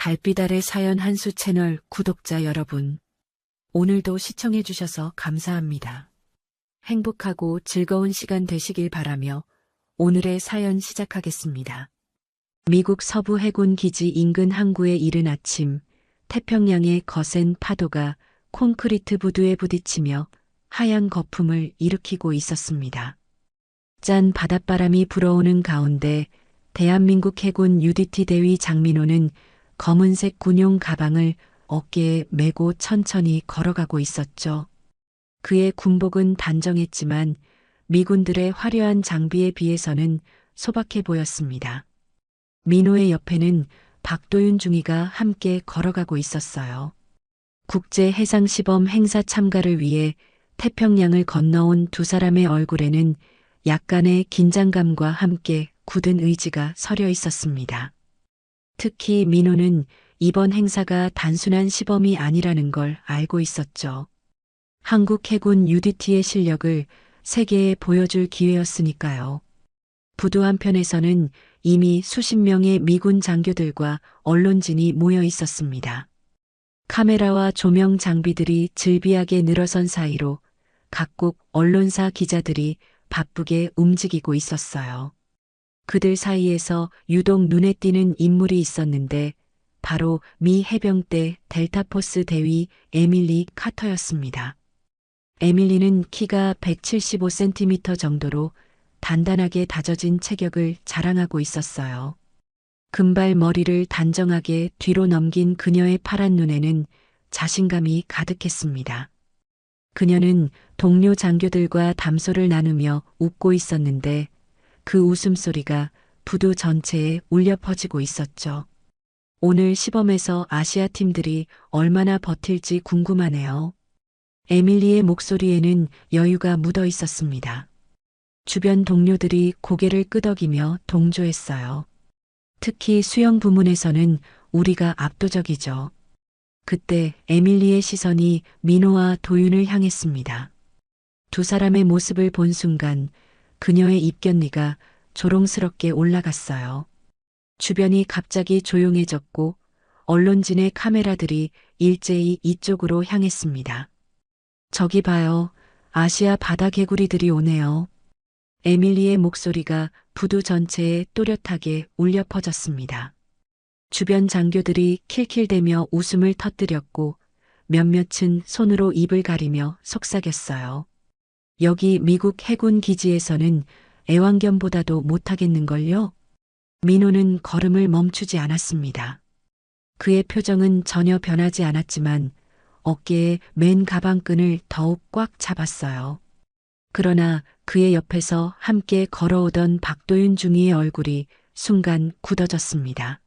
달빛 아래 사연 한수 채널 구독자 여러분, 오늘도 시청해주셔서 감사합니다. 행복하고 즐거운 시간 되시길 바라며 오늘의 사연 시작하겠습니다. 미국 서부 해군 기지 인근 항구에 이른 아침, 태평양의 거센 파도가 콘크리트 부두에 부딪히며 하얀 거품을 일으키고 있었습니다. 짠 바닷바람이 불어오는 가운데 대한민국 해군 UDT 대위 장민호는 검은색 군용 가방을 어깨에 메고 천천히 걸어가고 있었죠. 그의 군복은 단정했지만 미군들의 화려한 장비에 비해서는 소박해 보였습니다. 민호의 옆에는 박도윤 중위가 함께 걸어가고 있었어요. 국제 해상시범 행사 참가를 위해 태평양을 건너온 두 사람의 얼굴에는 약간의 긴장감과 함께 굳은 의지가 서려 있었습니다. 특히 민호는 이번 행사가 단순한 시범이 아니라는 걸 알고 있었죠. 한국 해군 UDT의 실력을 세계에 보여줄 기회였으니까요. 부두 한편에서는 이미 수십 명의 미군 장교들과 언론진이 모여 있었습니다. 카메라와 조명 장비들이 즐비하게 늘어선 사이로 각국 언론사 기자들이 바쁘게 움직이고 있었어요. 그들 사이에서 유독 눈에 띄는 인물이 있었는데 바로 미 해병대 델타포스 대위 에밀리 카터였습니다. 에밀리는 키가 175cm 정도로 단단하게 다져진 체격을 자랑하고 있었어요. 금발 머리를 단정하게 뒤로 넘긴 그녀의 파란 눈에는 자신감이 가득했습니다. 그녀는 동료 장교들과 담소를 나누며 웃고 있었는데 그 웃음소리가 부두 전체에 울려 퍼지고 있었죠. 오늘 시범에서 아시아 팀들이 얼마나 버틸지 궁금하네요. 에밀리의 목소리에는 여유가 묻어 있었습니다. 주변 동료들이 고개를 끄덕이며 동조했어요. 특히 수영 부문에서는 우리가 압도적이죠. 그때 에밀리의 시선이 민호와 도윤을 향했습니다. 두 사람의 모습을 본 순간 그녀의 입견리가 조롱스럽게 올라갔어요. 주변이 갑자기 조용해졌고 언론진의 카메라들이 일제히 이쪽으로 향했습니다. 저기 봐요. 아시아 바다 개구리들이 오네요. 에밀리의 목소리가 부두 전체에 또렷하게 울려 퍼졌습니다. 주변 장교들이 킬킬대며 웃음을 터뜨렸고 몇몇은 손으로 입을 가리며 속삭였어요. 여기 미국 해군 기지에서는 애완견보다도 못하겠는걸요? 민호는 걸음을 멈추지 않았습니다. 그의 표정은 전혀 변하지 않았지만 어깨에 맨 가방끈을 더욱 꽉 잡았어요. 그러나 그의 옆에서 함께 걸어오던 박도윤 중위의 얼굴이 순간 굳어졌습니다.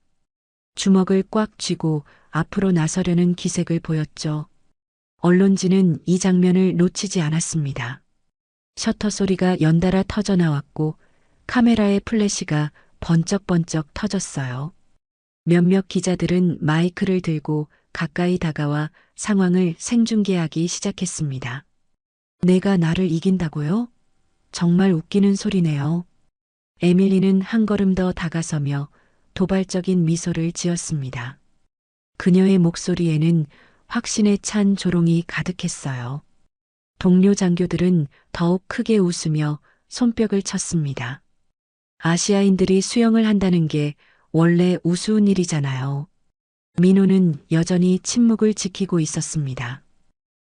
주먹을 꽉 쥐고 앞으로 나서려는 기색을 보였죠. 언론진은 이 장면을 놓치지 않았습니다. 셔터 소리가 연달아 터져 나왔고 카메라의 플래시가 번쩍번쩍 터졌어요. 몇몇 기자들은 마이크를 들고 가까이 다가와 상황을 생중계하기 시작했습니다. 내가 나를 이긴다고요? 정말 웃기는 소리네요. 에밀리는 한 걸음 더 다가서며 도발적인 미소를 지었습니다. 그녀의 목소리에는 확신에 찬 조롱이 가득했어요. 동료 장교들은 더욱 크게 웃으며 손뼉을 쳤습니다. 아시아인들이 수영을 한다는 게 원래 우스운 일이잖아요. 민호는 여전히 침묵을 지키고 있었습니다.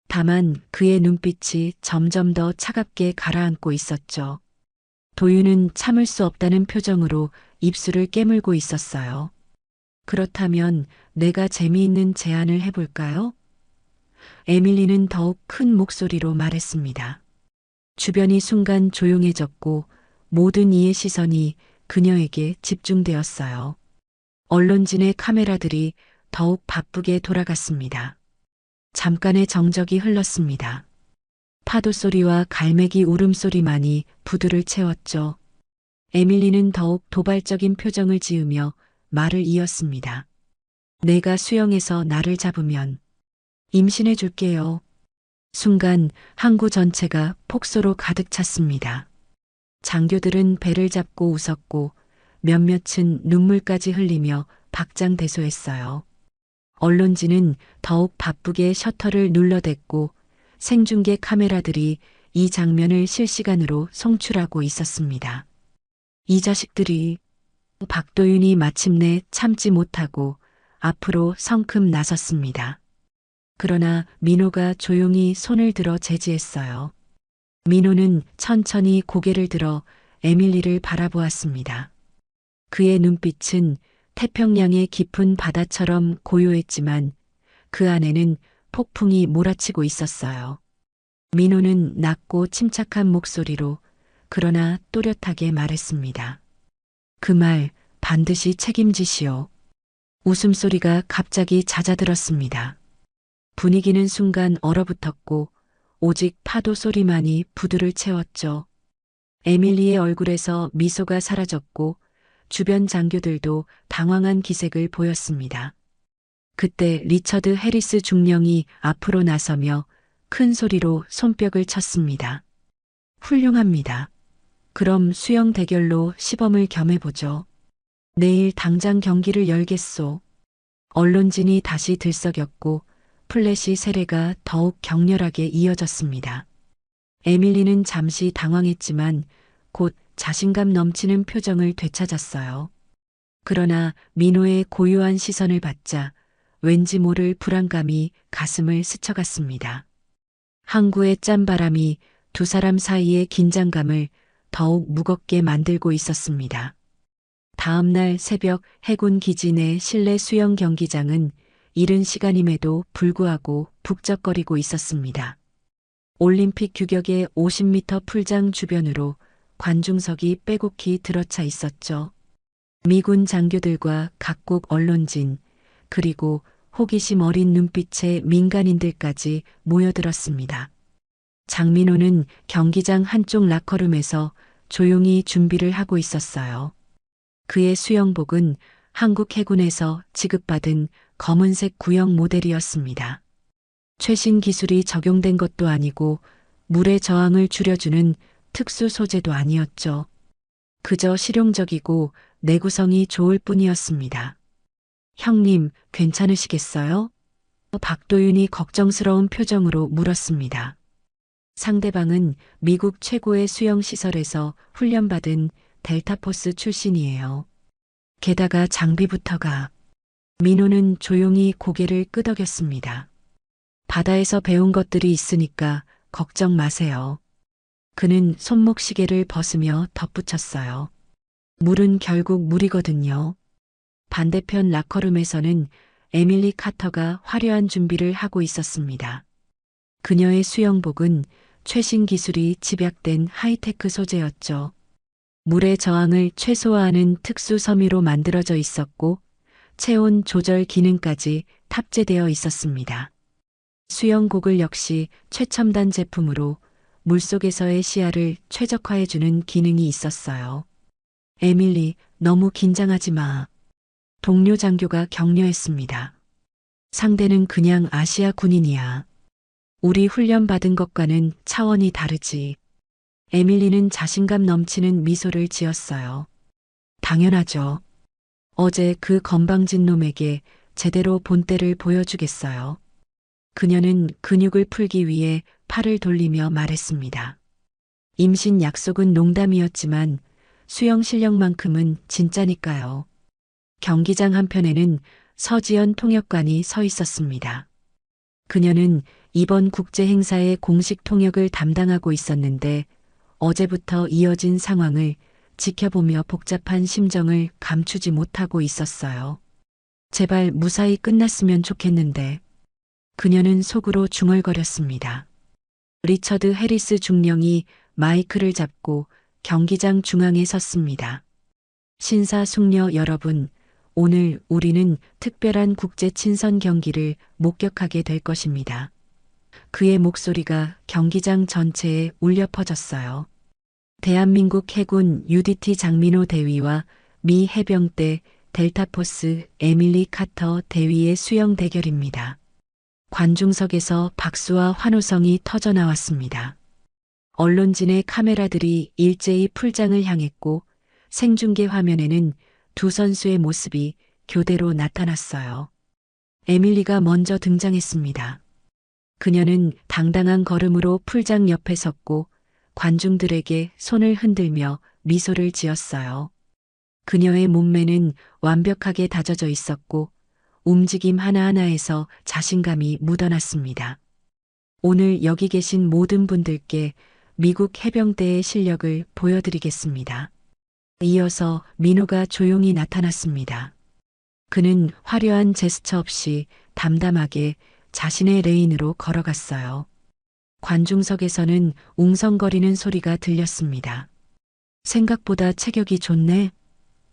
다만 그의 눈빛이 점점 더 차갑게 가라앉고 있었죠. 도윤은 참을 수 없다는 표정으로 입술을 깨물고 있었어요. 그렇다면 내가 재미있는 제안을 해볼까요? 에밀리는 더욱 큰 목소리로 말했습니다. 주변이 순간 조용해졌고 모든 이의 시선이 그녀에게 집중되었어요. 언론진의 카메라들이 더욱 바쁘게 돌아갔습니다. 잠깐의 정적이 흘렀습니다. 파도 소리와 갈매기 울음소리만이 부두를 채웠죠. 에밀리는 더욱 도발적인 표정을 지으며 말을 이었습니다. 내가 수영해서 나를 잡으면 임신해 줄게요. 순간 항구 전체가 폭소로 가득 찼습니다. 장교들은 배를 잡고 웃었고 몇몇은 눈물까지 흘리며 박장대소했어요. 언론진은 더욱 바쁘게 셔터를 눌러댔고 생중계 카메라들이 이 장면을 실시간으로 송출하고 있었습니다. 이 자식들이. 박도윤이 마침내 참지 못하고 앞으로 성큼 나섰습니다. 그러나 민호가 조용히 손을 들어 제지했어요. 민호는 천천히 고개를 들어 에밀리를 바라보았습니다. 그의 눈빛은 태평양의 깊은 바다처럼 고요했지만 그 안에는 폭풍이 몰아치고 있었어요. 민호는 낮고 침착한 목소리로 그러나 또렷하게 말했습니다. 그 말 반드시 책임지시오. 웃음소리가 갑자기 잦아들었습니다. 분위기는 순간 얼어붙었고 오직 파도 소리만이 부두를 채웠죠. 에밀리의 얼굴에서 미소가 사라졌고 주변 장교들도 당황한 기색을 보였습니다. 그때 리처드 해리스 중령이 앞으로 나서며 큰 소리로 손뼉을 쳤습니다. 훌륭합니다. 그럼 수영 대결로 시범을 겸해보죠. 내일 당장 경기를 열겠소. 언론진이 다시 들썩였고 플래시 세례가 더욱 격렬하게 이어졌습니다. 에밀리는 잠시 당황했지만 곧 자신감 넘치는 표정을 되찾았어요. 그러나 민호의 고요한 시선을 받자 왠지 모를 불안감이 가슴을 스쳐갔습니다. 항구의 짠바람이 두 사람 사이의 긴장감을 더욱 무겁게 만들고 있었습니다. 다음 날 새벽 해군 기지 내 실내 수영 경기장은 이른 시간임에도 불구하고 북적거리고 있었습니다. 올림픽 규격의 50m 풀장 주변으로 관중석이 빼곡히 들어차 있었죠. 미군 장교들과 각국 언론진, 그리고 호기심 어린 눈빛의 민간인들까지 모여들었습니다. 장민호는 경기장 한쪽 라커룸에서 조용히 준비를 하고 있었어요. 그의 수영복은 한국 해군에서 지급받은 검은색 구형 모델이었습니다. 최신 기술이 적용된 것도 아니고 물의 저항을 줄여주는 특수 소재도 아니었죠. 그저 실용적이고 내구성이 좋을 뿐이었습니다. 형님, 괜찮으시겠어요? 박도윤이 걱정스러운 표정으로 물었습니다. 상대방은 미국 최고의 수영시설에서 훈련받은 델타포스 출신이에요. 게다가 장비부터가. 민호는 조용히 고개를 끄덕였습니다. 바다에서 배운 것들이 있으니까 걱정 마세요. 그는 손목시계를 벗으며 덧붙였어요. 물은 결국 물이거든요. 반대편 라커룸에서는 에밀리 카터가 화려한 준비를 하고 있었습니다. 그녀의 수영복은 최신 기술이 집약된 하이테크 소재였죠. 물의 저항을 최소화하는 특수 섬유로 만들어져 있었고 체온 조절 기능까지 탑재되어 있었습니다. 수영고글 역시 최첨단 제품으로 물속에서의 시야를 최적화해주는 기능이 있었어요. 에밀리, 너무 긴장하지 마. 동료 장교가 격려했습니다. 상대는 그냥 아시아 군인이야. 우리 훈련받은 것과는 차원이 다르지. 에밀리는 자신감 넘치는 미소를 지었어요. 당연하죠. 어제 그 건방진 놈에게 제대로 본때를 보여주겠어요. 그녀는 근육을 풀기 위해 팔을 돌리며 말했습니다. 임신 약속은 농담이었지만 수영 실력만큼은 진짜니까요. 경기장 한편에는 서지연 통역관이 서 있었습니다. 그녀는 이번 국제 행사의 공식 통역을 담당하고 있었는데 어제부터 이어진 상황을 지켜보며 복잡한 심정을 감추지 못하고 있었어요. 제발 무사히 끝났으면 좋겠는데. 그녀는 속으로 중얼거렸습니다. 리처드 해리스 중령이 마이크를 잡고 경기장 중앙에 섰습니다. 신사숙녀 여러분, 오늘 우리는 특별한 국제 친선 경기를 목격하게 될 것입니다. 그의 목소리가 경기장 전체에 울려 퍼졌어요. 대한민국 해군 UDT 장민호 대위와 미 해병대 델타포스 에밀리 카터 대위의 수영 대결입니다. 관중석에서 박수와 환호성이 터져나왔습니다. 언론진의 카메라들이 일제히 풀장을 향했고 생중계 화면에는 두 선수의 모습이 교대로 나타났어요. 에밀리가 먼저 등장했습니다. 그녀는 당당한 걸음으로 풀장 옆에 섰고 관중들에게 손을 흔들며 미소를 지었어요. 그녀의 몸매는 완벽하게 다져져 있었고 움직임 하나하나에서 자신감이 묻어났습니다. 오늘 여기 계신 모든 분들께 미국 해병대의 실력을 보여드리겠습니다. 이어서 민호가 조용히 나타났습니다. 그는 화려한 제스처 없이 담담하게 자신의 레인으로 걸어갔어요. 관중석에서는 웅성거리는 소리가 들렸습니다. 생각보다 체격이 좋네.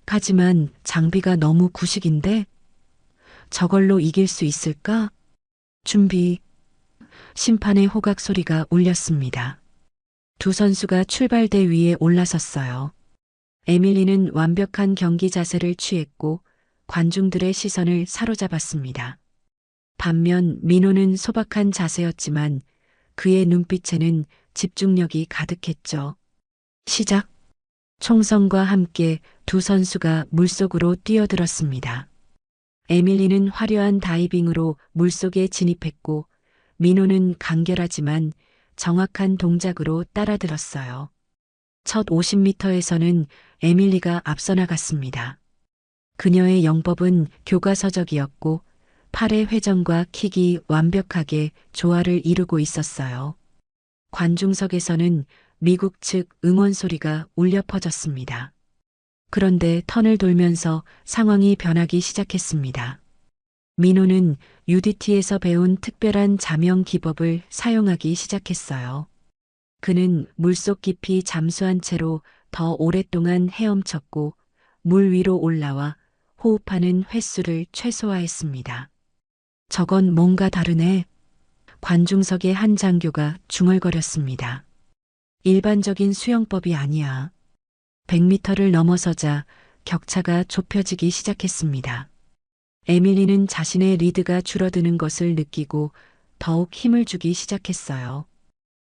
하지만 장비가 너무 구식인데? 저걸로 이길 수 있을까? 준비. 심판의 호각 소리가 울렸습니다. 두 선수가 출발대 위에 올라섰어요. 에밀리는 완벽한 경기 자세를 취했고 관중들의 시선을 사로잡았습니다. 반면 민호는 소박한 자세였지만 그의 눈빛에는 집중력이 가득했죠. 시작. 총성과 함께 두 선수가 물속으로 뛰어들었습니다. 에밀리는 화려한 다이빙으로 물속에 진입했고 민호는 간결하지만 정확한 동작으로 따라들었어요. 첫 50m에서는 에밀리가 앞서 나갔습니다. 그녀의 영법은 교과서적이었고 팔의 회전과 킥이 완벽하게 조화를 이루고 있었어요. 관중석에서는 미국 측 응원 소리가 울려 퍼졌습니다. 그런데 턴을 돌면서 상황이 변하기 시작했습니다. 민호는 UDT에서 배운 특별한 자명 기법을 사용하기 시작했어요. 그는 물속 깊이 잠수한 채로 더 오랫동안 헤엄쳤고 물 위로 올라와 호흡하는 횟수를 최소화했습니다. 저건 뭔가 다르네. 관중석의 한 장교가 중얼거렸습니다. 일반적인 수영법이 아니야. 100m를 넘어서자 격차가 좁혀지기 시작했습니다. 에밀리는 자신의 리드가 줄어드는 것을 느끼고 더욱 힘을 주기 시작했어요.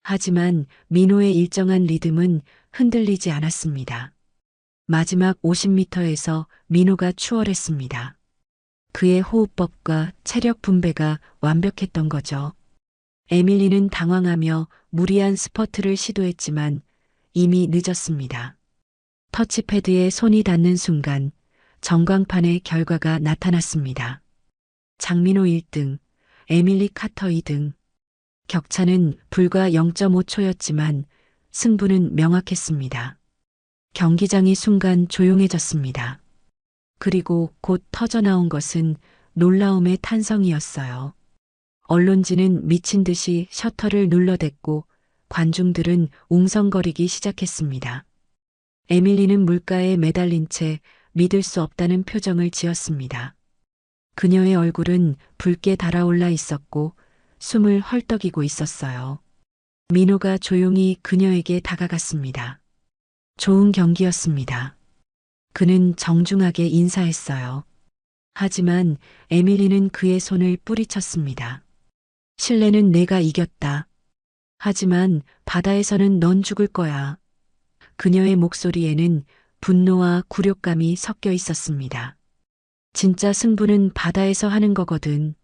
하지만 민호의 일정한 리듬은 흔들리지 않았습니다. 마지막 50m에서 민호가 추월했습니다. 그의 호흡법과 체력 분배가 완벽했던 거죠. 에밀리는 당황하며 무리한 스퍼트를 시도했지만 이미 늦었습니다. 터치패드에 손이 닿는 순간 전광판의 결과가 나타났습니다. 장민호 1등, 에밀리 카터 2등. 격차는 불과 0.5초였지만 승부는 명확했습니다. 경기장이 순간 조용해졌습니다. 그리고 곧 터져나온 것은 놀라움의 탄성이었어요. 언론진은 미친 듯이 셔터를 눌러댔고 관중들은 웅성거리기 시작했습니다. 에밀리는 물가에 매달린 채 믿을 수 없다는 표정을 지었습니다. 그녀의 얼굴은 붉게 달아올라 있었고 숨을 헐떡이고 있었어요. 민호가 조용히 그녀에게 다가갔습니다. 좋은 경기였습니다. 그는 정중하게 인사했어요. 하지만 에밀리는 그의 손을 뿌리쳤습니다. 신뢰는 내가 이겼다. 하지만 바다에서는 넌 죽을 거야. 그녀의 목소리에는 분노와 굴욕감이 섞여 있었습니다. 진짜 승부는 바다에서 하는 거거든.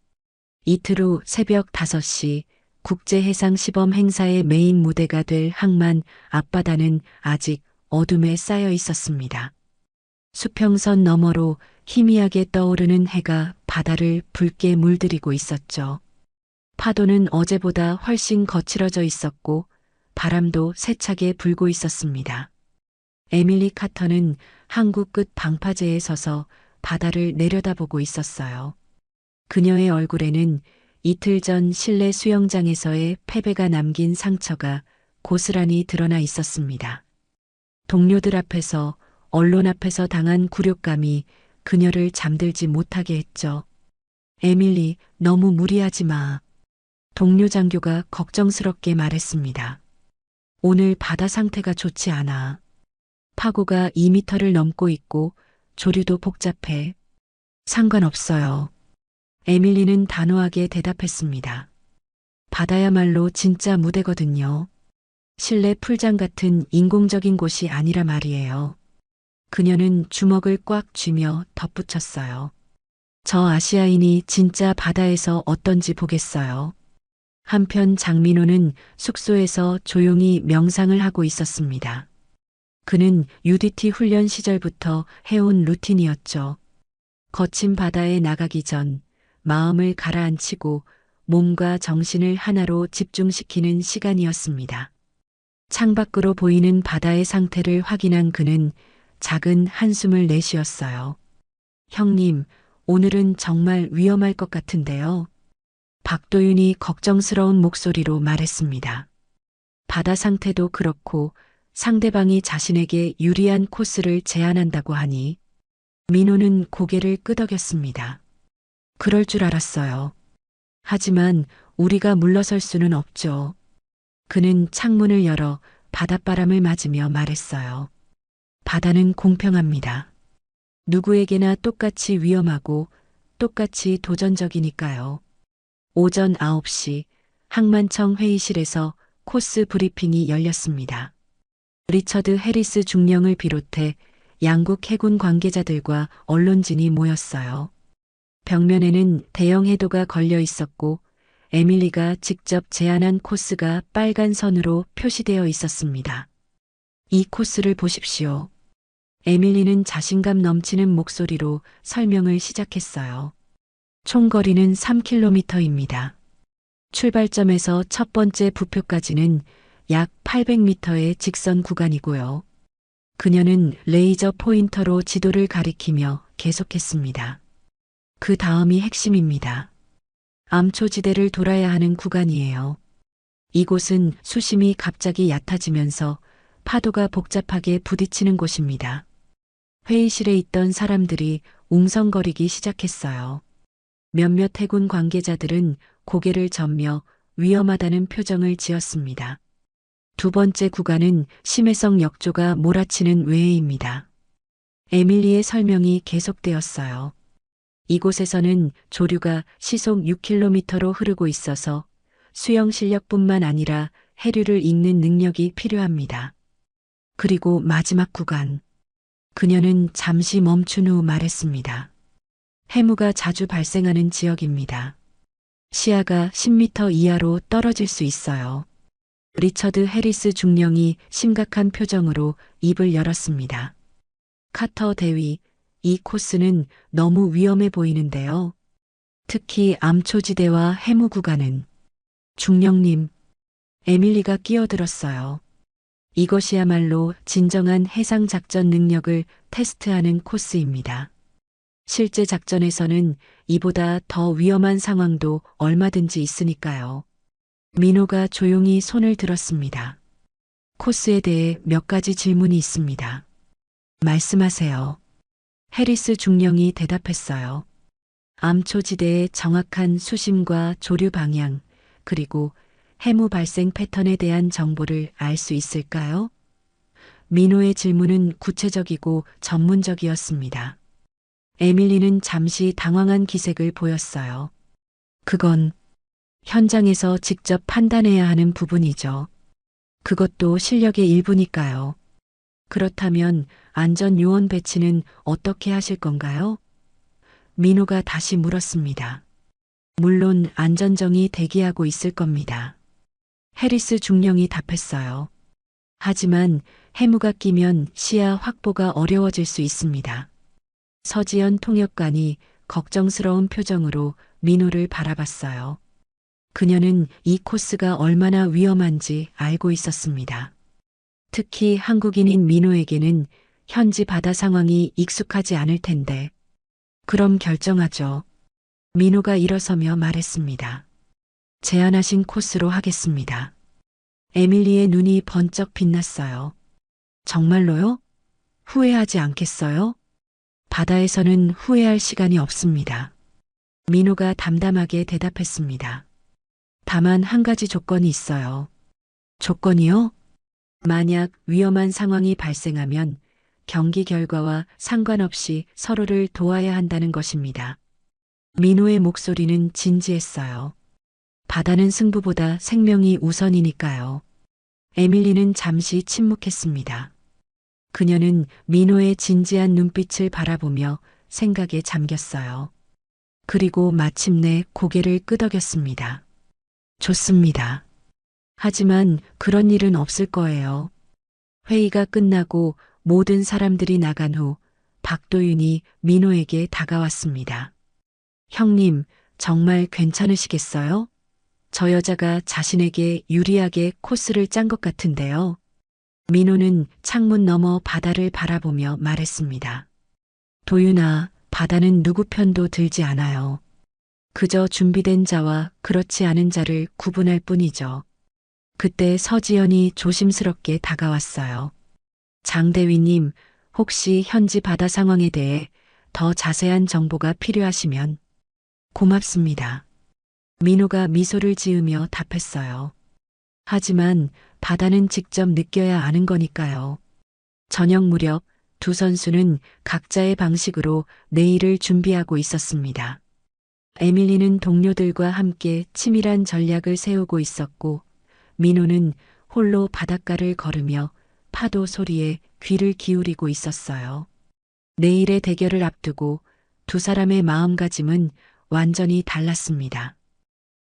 이틀 후 새벽 5시 국제해상시범 행사의 메인 무대가 될 항만 앞바다는 아직 어둠에 쌓여 있었습니다. 수평선 너머로 희미하게 떠오르는 해가 바다를 붉게 물들이고 있었죠. 파도는 어제보다 훨씬 거칠어져 있었고 바람도 세차게 불고 있었습니다. 에밀리 카터는 항구 끝 방파제에 서서 바다를 내려다보고 있었어요. 그녀의 얼굴에는 이틀 전 실내 수영장에서의 패배가 남긴 상처가 고스란히 드러나 있었습니다. 동료들 앞에서, 언론 앞에서 당한 굴욕감이 그녀를 잠들지 못하게 했죠. 에밀리, 너무 무리하지 마. 동료 장교가 걱정스럽게 말했습니다. 오늘 바다 상태가 좋지 않아. 파고가 2미터를 넘고 있고 조류도 복잡해. 상관없어요. 에밀리는 단호하게 대답했습니다. 바다야말로 진짜 무대거든요. 실내 풀장 같은 인공적인 곳이 아니라 말이에요. 그녀는 주먹을 꽉 쥐며 덧붙였어요. 저 아시아인이 진짜 바다에서 어떤지 보겠어요. 한편 장민호는 숙소에서 조용히 명상을 하고 있었습니다. 그는 UDT 훈련 시절부터 해온 루틴이었죠. 거친 바다에 나가기 전 마음을 가라앉히고 몸과 정신을 하나로 집중시키는 시간이었습니다. 창밖으로 보이는 바다의 상태를 확인한 그는 작은 한숨을 내쉬었어요. 형님, 오늘은 정말 위험할 것 같은데요. 박도윤이 걱정스러운 목소리로 말했습니다. 바다 상태도 그렇고 상대방이 자신에게 유리한 코스를 제안한다고 하니 민호는 고개를 끄덕였습니다. 그럴 줄 알았어요. 하지만 우리가 물러설 수는 없죠. 그는 창문을 열어 바닷바람을 맞으며 말했어요. 바다는 공평합니다. 누구에게나 똑같이 위험하고 똑같이 도전적이니까요. 오전 9시 항만청 회의실에서 코스 브리핑이 열렸습니다. 리처드 해리스 중령을 비롯해 양국 해군 관계자들과 언론진이 모였어요. 벽면에는 대형 해도가 걸려 있었고 에밀리가 직접 제안한 코스가 빨간 선으로 표시되어 있었습니다. 이 코스를 보십시오. 에밀리는 자신감 넘치는 목소리로 설명을 시작했어요. 총 거리는 3km입니다. 출발점에서 첫 번째 부표까지는 약 800m의 직선 구간이고요. 그녀는 레이저 포인터로 지도를 가리키며 계속했습니다. 그 다음이 핵심입니다. 암초지대를 돌아야 하는 구간이에요. 이곳은 수심이 갑자기 얕아지면서 파도가 복잡하게 부딪히는 곳입니다. 회의실에 있던 사람들이 웅성거리기 시작했어요. 몇몇 해군 관계자들은 고개를 저으며 위험하다는 표정을 지었습니다. 두 번째 구간은 심해성 역조가 몰아치는 외해입니다. 에밀리의 설명이 계속되었어요. 이곳에서는 조류가 시속 6km로 흐르고 있어서 수영 실력뿐만 아니라 해류를 읽는 능력이 필요합니다. 그리고 마지막 구간. 그녀는 잠시 멈춘 후 말했습니다. 해무가 자주 발생하는 지역입니다. 시야가 10m 이하로 떨어질 수 있어요. 리처드 해리스 중령이 심각한 표정으로 입을 열었습니다. 카터 대위, 이 코스는 너무 위험해 보이는데요. 특히 암초지대와 해무 구간은. 중령님, 에밀리가 끼어들었어요. 이것이야말로 진정한 해상 작전 능력을 테스트하는 코스입니다. 실제 작전에서는 이보다 더 위험한 상황도 얼마든지 있으니까요. 민호가 조용히 손을 들었습니다. 코스에 대해 몇 가지 질문이 있습니다. 말씀하세요. 해리스 중령이 대답했어요. 암초지대의 정확한 수심과 조류 방향, 그리고 해무 발생 패턴에 대한 정보를 알 수 있을까요? 민호의 질문은 구체적이고 전문적이었습니다. 에밀리는 잠시 당황한 기색을 보였어요. 그건 현장에서 직접 판단해야 하는 부분이죠. 그것도 실력의 일부니까요. 그렇다면 안전 요원 배치는 어떻게 하실 건가요? 민호가 다시 물었습니다. 물론 안전정이 대기하고 있을 겁니다. 해리스 중령이 답했어요. 하지만 해무가 끼면 시야 확보가 어려워질 수 있습니다. 서지연 통역관이 걱정스러운 표정으로 민호를 바라봤어요. 그녀는 이 코스가 얼마나 위험한지 알고 있었습니다. 특히 한국인인 민호에게는 현지 바다 상황이 익숙하지 않을 텐데. 그럼 결정하죠. 민호가 일어서며 말했습니다. 제안하신 코스로 하겠습니다. 에밀리의 눈이 번쩍 빛났어요. 정말로요? 후회하지 않겠어요? 바다에서는 후회할 시간이 없습니다. 민호가 담담하게 대답했습니다. 다만 한 가지 조건이 있어요. 조건이요? 만약 위험한 상황이 발생하면 경기 결과와 상관없이 서로를 도와야 한다는 것입니다. 민호의 목소리는 진지했어요. 바다는 승부보다 생명이 우선이니까요. 에밀리는 잠시 침묵했습니다. 그녀는 민호의 진지한 눈빛을 바라보며 생각에 잠겼어요. 그리고 마침내 고개를 끄덕였습니다. 좋습니다. 하지만 그런 일은 없을 거예요. 회의가 끝나고 모든 사람들이 나간 후 박도윤이 민호에게 다가왔습니다. 형님, 정말 괜찮으시겠어요? 저 여자가 자신에게 유리하게 코스를 짠 것 같은데요. 민호는 창문 너머 바다를 바라보며 말했습니다. 도윤아, 바다는 누구 편도 들지 않아요. 그저 준비된 자와 그렇지 않은 자를 구분할 뿐이죠. 그때 서지연이 조심스럽게 다가왔어요. 장대위님, 혹시 현지 바다 상황에 대해 더 자세한 정보가 필요하시면 고맙습니다. 민호가 미소를 지으며 답했어요. 하지만 바다는 직접 느껴야 아는 거니까요. 저녁 무렵 두 선수는 각자의 방식으로 내일을 준비하고 있었습니다. 에밀리는 동료들과 함께 치밀한 전략을 세우고 있었고, 민호는 홀로 바닷가를 걸으며 파도 소리에 귀를 기울이고 있었어요. 내일의 대결을 앞두고 두 사람의 마음가짐은 완전히 달랐습니다.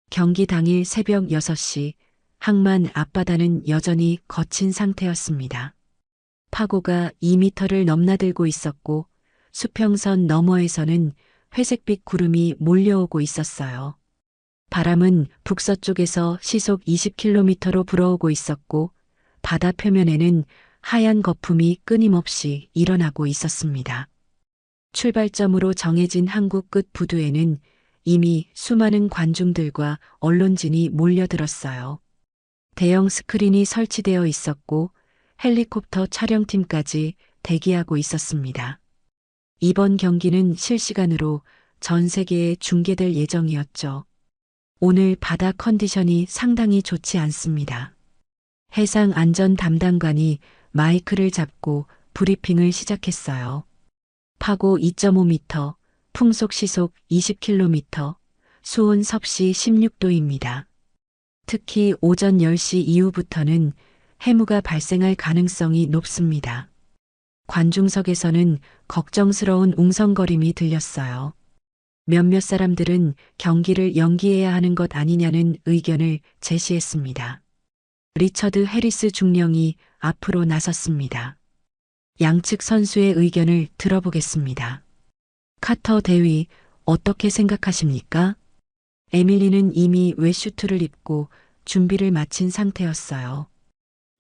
경기 당일 새벽 6시, 항만 앞바다는 여전히 거친 상태였습니다. 파고가 2미터를 넘나들고 있었고 수평선 너머에서는 회색빛 구름이 몰려오고 있었어요. 바람은 북서쪽에서 시속 20km로 불어오고 있었고 바다 표면에는 하얀 거품이 끊임없이 일어나고 있었습니다. 출발점으로 정해진 한국 끝 부두에는 이미 수많은 관중들과 언론진이 몰려들었어요. 대형 스크린이 설치되어 있었고 헬리콥터 촬영팀까지 대기하고 있었습니다. 이번 경기는 실시간으로 전 세계에 중계될 예정이었죠. 오늘 바다 컨디션이 상당히 좋지 않습니다. 해상 안전 담당관이 마이크를 잡고 브리핑을 시작했어요. 파고 2.5m, 풍속 시속 20km, 수온 섭씨 16도입니다. 특히 오전 10시 이후부터는 해무가 발생할 가능성이 높습니다. 관중석에서는 걱정스러운 웅성거림이 들렸어요. 몇몇 사람들은 경기를 연기해야 하는 것 아니냐는 의견을 제시했습니다. 리처드 해리스 중령이 앞으로 나섰습니다. 양측 선수의 의견을 들어보겠습니다. 카터 대위, 어떻게 생각하십니까? 에밀리는 이미 웨슈트를 입고 준비를 마친 상태였어요.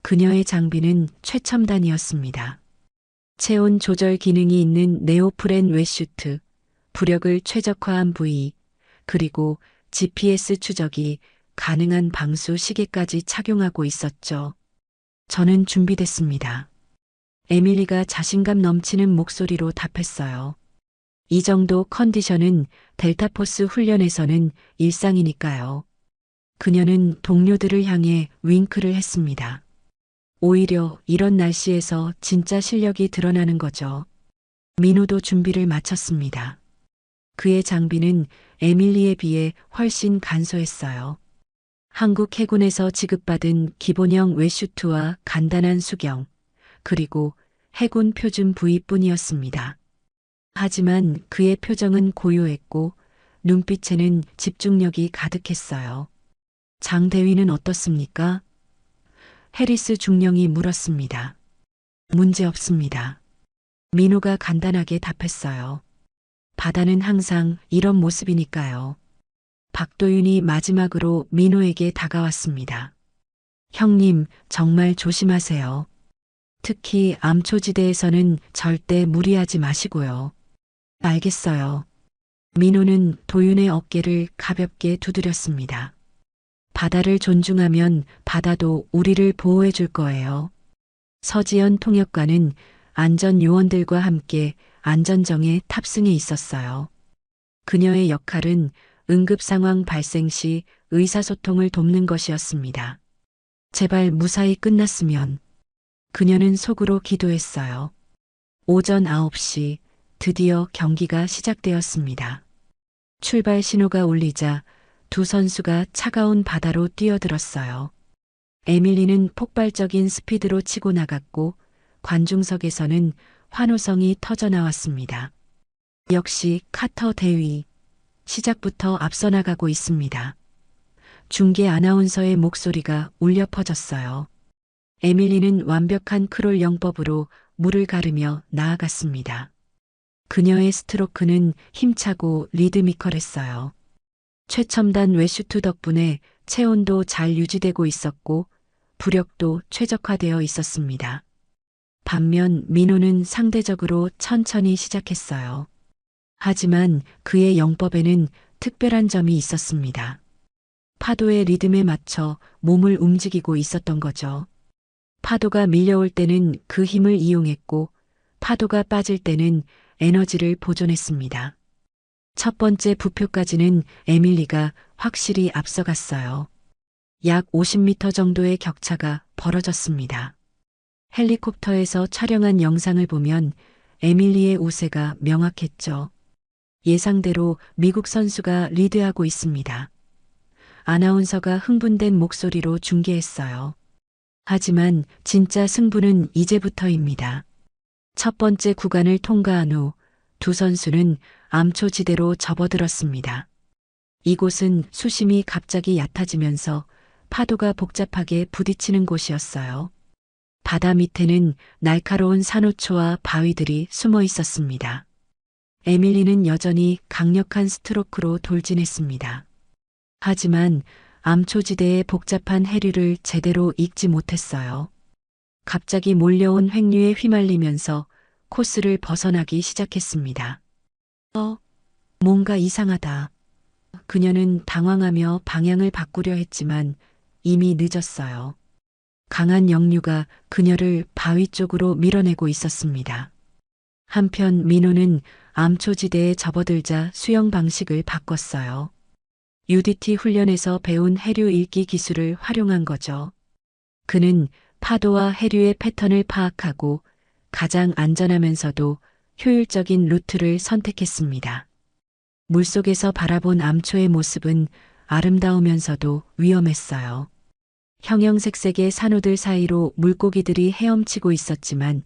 그녀의 장비는 최첨단이었습니다. 체온 조절 기능이 있는 네오프렌 웨슈트, 부력을 최적화한 부위, 그리고 GPS 추적이 가능한 방수 시계까지 착용하고 있었죠. 저는 준비됐습니다. 에밀리가 자신감 넘치는 목소리로 답했어요. 이 정도 컨디션은 델타포스 훈련에서는 일상이니까요. 그녀는 동료들을 향해 윙크를 했습니다. 오히려 이런 날씨에서 진짜 실력이 드러나는 거죠. 민호도 준비를 마쳤습니다. 그의 장비는 에밀리에 비해 훨씬 간소했어요. 한국 해군에서 지급받은 기본형 웨슈트와 간단한 수경, 그리고 해군 표준 부위뿐이었습니다. 하지만 그의 표정은 고요했고 눈빛에는 집중력이 가득했어요. 장 대위는 어떻습니까? 해리스 중령이 물었습니다. 문제 없습니다. 민호가 간단하게 답했어요. 바다는 항상 이런 모습이니까요. 박도윤이 마지막으로 민호에게 다가왔습니다. 형님, 정말 조심하세요. 특히 암초지대에서는 절대 무리하지 마시고요. 알겠어요. 민호는 도윤의 어깨를 가볍게 두드렸습니다. 바다를 존중하면 바다도 우리를 보호해 줄 거예요. 서지연 통역관은 안전요원들과 함께 안전정에 탑승해 있었어요. 그녀의 역할은 응급상황 발생 시 의사소통을 돕는 것이었습니다. 제발 무사히 끝났으면. 그녀는 속으로 기도했어요. 오전 9시 드디어 경기가 시작되었습니다. 출발 신호가 울리자 두 선수가 차가운 바다로 뛰어들었어요. 에밀리는 폭발적인 스피드로 치고 나갔고 관중석에서는 환호성이 터져나왔습니다. 역시 카터 대위. 시작부터 앞서 나가고 있습니다. 중계 아나운서의 목소리가 울려 퍼졌어요. 에밀리는 완벽한 크롤 영법으로 물을 가르며 나아갔습니다. 그녀의 스트로크는 힘차고 리드미컬했어요. 최첨단 웨슈트 덕분에 체온도 잘 유지되고 있었고 부력도 최적화되어 있었습니다. 반면 민호는 상대적으로 천천히 시작했어요. 하지만 그의 영법에는 특별한 점이 있었습니다. 파도의 리듬에 맞춰 몸을 움직이고 있었던 거죠. 파도가 밀려올 때는 그 힘을 이용했고 파도가 빠질 때는 에너지를 보존했습니다. 첫 번째 부표까지는 에밀리가 확실히 앞서갔어요. 약 50m 정도의 격차가 벌어졌습니다. 헬리콥터에서 촬영한 영상을 보면 에밀리의 우세가 명확했죠. 예상대로 미국 선수가 리드하고 있습니다. 아나운서가 흥분된 목소리로 중계했어요. 하지만 진짜 승부는 이제부터입니다. 첫 번째 구간을 통과한 후 두 선수는 암초지대로 접어들었습니다. 이곳은 수심이 갑자기 얕아지면서 파도가 복잡하게 부딪히는 곳이었어요. 바다 밑에는 날카로운 산호초와 바위들이 숨어 있었습니다. 에밀리는 여전히 강력한 스트로크로 돌진했습니다. 하지만 암초지대의 복잡한 해류를 제대로 읽지 못했어요. 갑자기 몰려온 횡류에 휘말리면서 코스를 벗어나기 시작했습니다. 뭔가 이상하다. 그녀는 당황하며 방향을 바꾸려 했지만 이미 늦었어요. 강한 역류가 그녀를 바위 쪽으로 밀어내고 있었습니다. 한편 민호는 암초지대에 접어들자 수영 방식을 바꿨어요. UDT 훈련에서 배운 해류 읽기 기술을 활용한 거죠. 그는 파도와 해류의 패턴을 파악하고 가장 안전하면서도 효율적인 루트를 선택했습니다. 물속에서 바라본 암초의 모습은 아름다우면서도 위험했어요. 형형색색의 산호들 사이로 물고기들이 헤엄치고 있었지만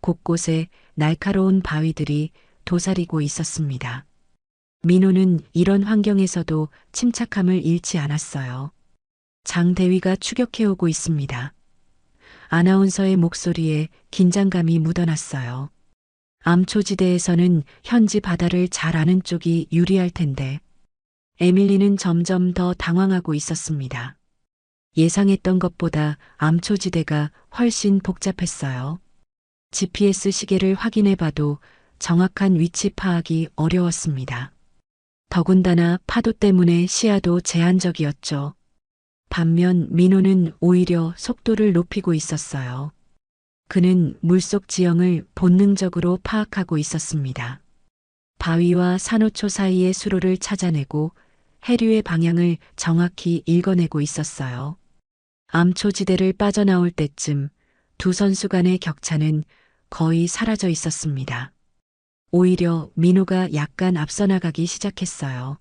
곳곳에 날카로운 바위들이 도사리고 있었습니다. 민호는 이런 환경에서도 침착함을 잃지 않았어요. 장대위가 추격해오고 있습니다. 아나운서의 목소리에 긴장감이 묻어났어요. 암초지대에서는 현지 바다를 잘 아는 쪽이 유리할 텐데 에밀리는 점점 더 당황하고 있었습니다. 예상했던 것보다 암초지대가 훨씬 복잡했어요. GPS 시계를 확인해봐도 정확한 위치 파악이 어려웠습니다. 더군다나 파도 때문에 시야도 제한적이었죠. 반면 민호는 오히려 속도를 높이고 있었어요. 그는 물속 지형을 본능적으로 파악하고 있었습니다. 바위와 산호초 사이의 수로를 찾아내고 해류의 방향을 정확히 읽어내고 있었어요. 암초지대를 빠져나올 때쯤 두 선수 간의 격차는 거의 사라져 있었습니다. 오히려 민호가 약간 앞서 나가기 시작했어요.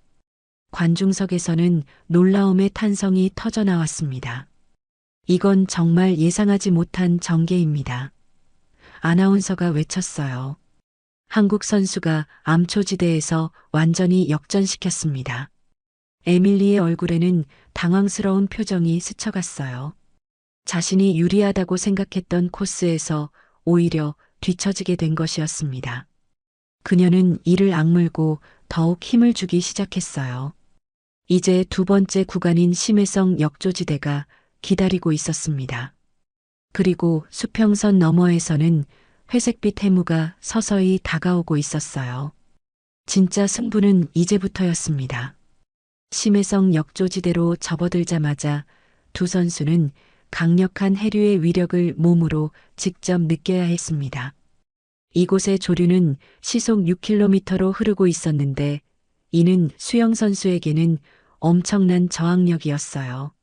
관중석에서는 놀라움의 탄성이 터져 나왔습니다. 이건 정말 예상하지 못한 전개입니다. 아나운서가 외쳤어요. 한국 선수가 암초지대에서 완전히 역전시켰습니다. 에밀리의 얼굴에는 당황스러운 표정이 스쳐갔어요. 자신이 유리하다고 생각했던 코스에서 오히려 뒤처지게 된 것이었습니다. 그녀는 이를 악물고 더욱 힘을 주기 시작했어요. 이제 두 번째 구간인 심해성 역조지대가 기다리고 있었습니다. 그리고 수평선 너머에서는 회색빛 해무가 서서히 다가오고 있었어요. 진짜 승부는 이제부터였습니다. 심해성 역조지대로 접어들자마자 두 선수는 강력한 해류의 위력을 몸으로 직접 느껴야 했습니다. 이곳의 조류는 시속 6km로 흐르고 있었는데 이는 수영 선수에게는 엄청난 저항력이었어요.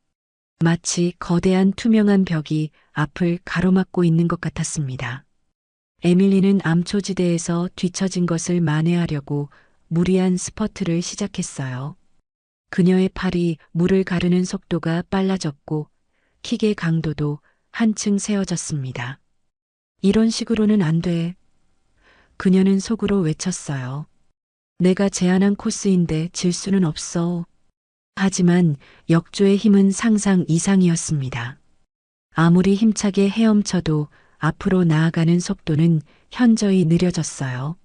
마치 거대한 투명한 벽이 앞을 가로막고 있는 것 같았습니다. 에밀리는 암초지대에서 뒤처진 것을 만회하려고 무리한 스퍼트를 시작했어요. 그녀의 팔이 물을 가르는 속도가 빨라졌고 킥의 강도도 한층 세워졌습니다. 이런 식으로는 안 돼. 그녀는 속으로 외쳤어요. 내가 제안한 코스인데 질 수는 없어. 하지만 역조의 힘은 상상 이상이었습니다. 아무리 힘차게 헤엄쳐도 앞으로 나아가는 속도는 현저히 느려졌어요.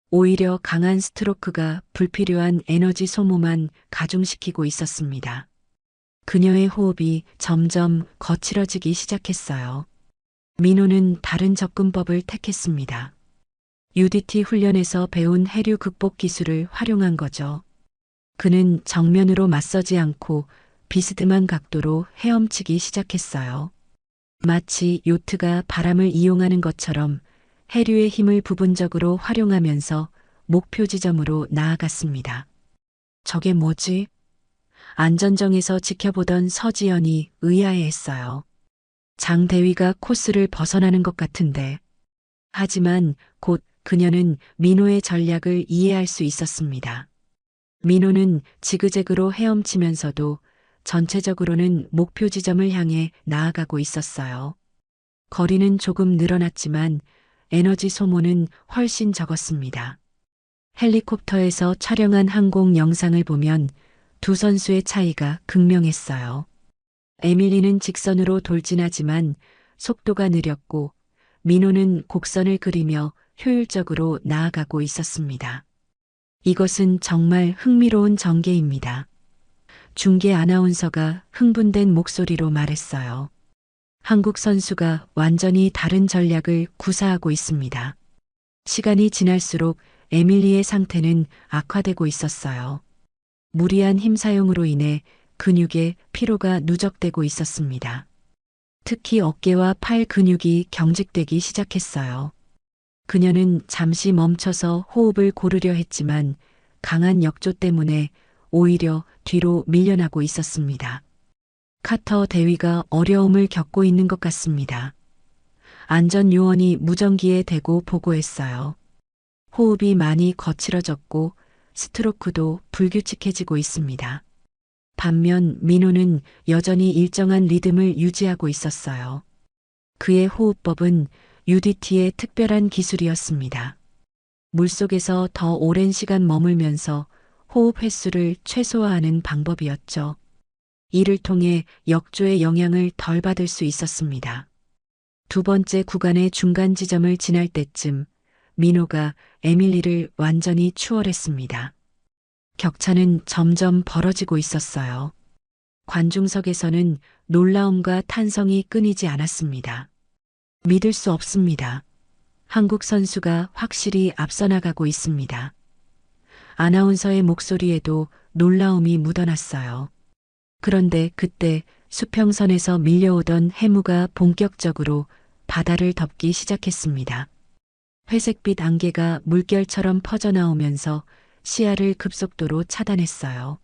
오히려 강한 스트로크가 불필요한 에너지 소모만 가중시키고 있었습니다. 그녀의 호흡이 점점 거칠어지기 시작했어요. 민호는 다른 접근법을 택했습니다. UDT 훈련에서 배운 해류 극복 기술을 활용한 거죠. 그는 정면으로 맞서지 않고 비스듬한 각도로 헤엄치기 시작했어요. 마치 요트가 바람을 이용하는 것처럼 해류의 힘을 부분적으로 활용하면서 목표 지점으로 나아갔습니다. 저게 뭐지? 안전정에서 지켜보던 서지연이 의아해했어요. 장대위가 코스를 벗어나는 것 같은데. 하지만 곧 그녀는 민호의 전략을 이해할 수 있었습니다. 민호는 지그재그로 헤엄치면서도 전체적으로는 목표 지점을 향해 나아가고 있었어요. 거리는 조금 늘어났지만 에너지 소모는 훨씬 적었습니다. 헬리콥터에서 촬영한 항공 영상을 보면 두 선수의 차이가 극명했어요. 에밀리는 직선으로 돌진하지만 속도가 느렸고 민호는 곡선을 그리며 효율적으로 나아가고 있었습니다. 이것은 정말 흥미로운 전개입니다. 중계 아나운서가 흥분된 목소리로 말했어요. 한국 선수가 완전히 다른 전략을 구사하고 있습니다. 시간이 지날수록 에밀리의 상태는 악화되고 있었어요. 무리한 힘 사용으로 인해 근육에 피로가 누적되고 있었습니다. 특히 어깨와 팔 근육이 경직되기 시작했어요. 그녀는 잠시 멈춰서 호흡을 고르려 했지만 강한 역조 때문에 오히려 뒤로 밀려나고 있었습니다. 카터 대위가 어려움을 겪고 있는 것 같습니다. 안전요원이 무전기에 대고 보고했어요. 호흡이 많이 거칠어졌고 스트로크도 불규칙해지고 있습니다. 반면 민호는 여전히 일정한 리듬을 유지하고 있었어요. 그의 호흡법은 UDT의 특별한 기술이었습니다. 물속에서 더 오랜 시간 머물면서 호흡 횟수를 최소화하는 방법이었죠. 이를 통해 역조의 영향을 덜 받을 수 있었습니다. 두 번째 구간의 중간 지점을 지날 때쯤 민호가 에밀리를 완전히 추월했습니다. 격차는 점점 벌어지고 있었어요. 관중석에서는 놀라움과 탄성이 끊이지 않았습니다. 믿을 수 없습니다. 한국 선수가 확실히 앞서 나가고 있습니다. 아나운서의 목소리에도 놀라움이 묻어났어요. 그런데 그때 수평선에서 밀려오던 해무가 본격적으로 바다를 덮기 시작했습니다. 회색빛 안개가 물결처럼 퍼져나오면서 시야를 급속도로 차단했어요.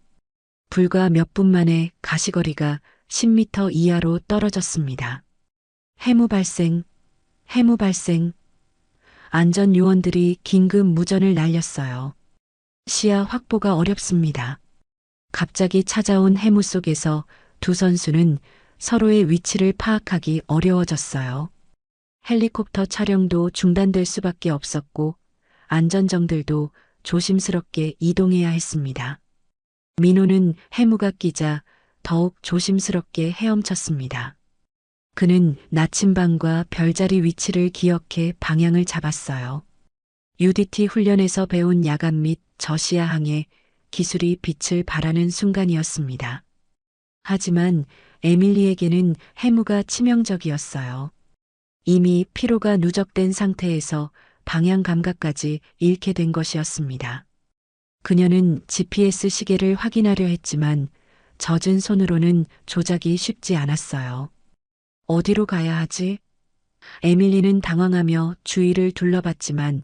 불과 몇 분 만에 가시거리가 10m 이하로 떨어졌습니다. 해무 발생, 해무 발생. 안전요원들이 긴급 무전을 날렸어요. 시야 확보가 어렵습니다. 갑자기 찾아온 해무 속에서 두 선수는 서로의 위치를 파악하기 어려워졌어요. 헬리콥터 촬영도 중단될 수밖에 없었고 안전정들도 조심스럽게 이동해야 했습니다. 민호는 해무가 끼자 더욱 조심스럽게 헤엄쳤습니다. 그는 나침반과 별자리 위치를 기억해 방향을 잡았어요. UDT 훈련에서 배운 야간 및 저시야항의 기술이 빛을 발하는 순간이었습니다. 하지만 에밀리에게는 해무가 치명적이었어요. 이미 피로가 누적된 상태에서 방향 감각까지 잃게 된 것이었습니다. 그녀는 GPS 시계를 확인하려 했지만 젖은 손으로는 조작이 쉽지 않았어요. 어디로 가야 하지? 에밀리는 당황하며 주위를 둘러봤지만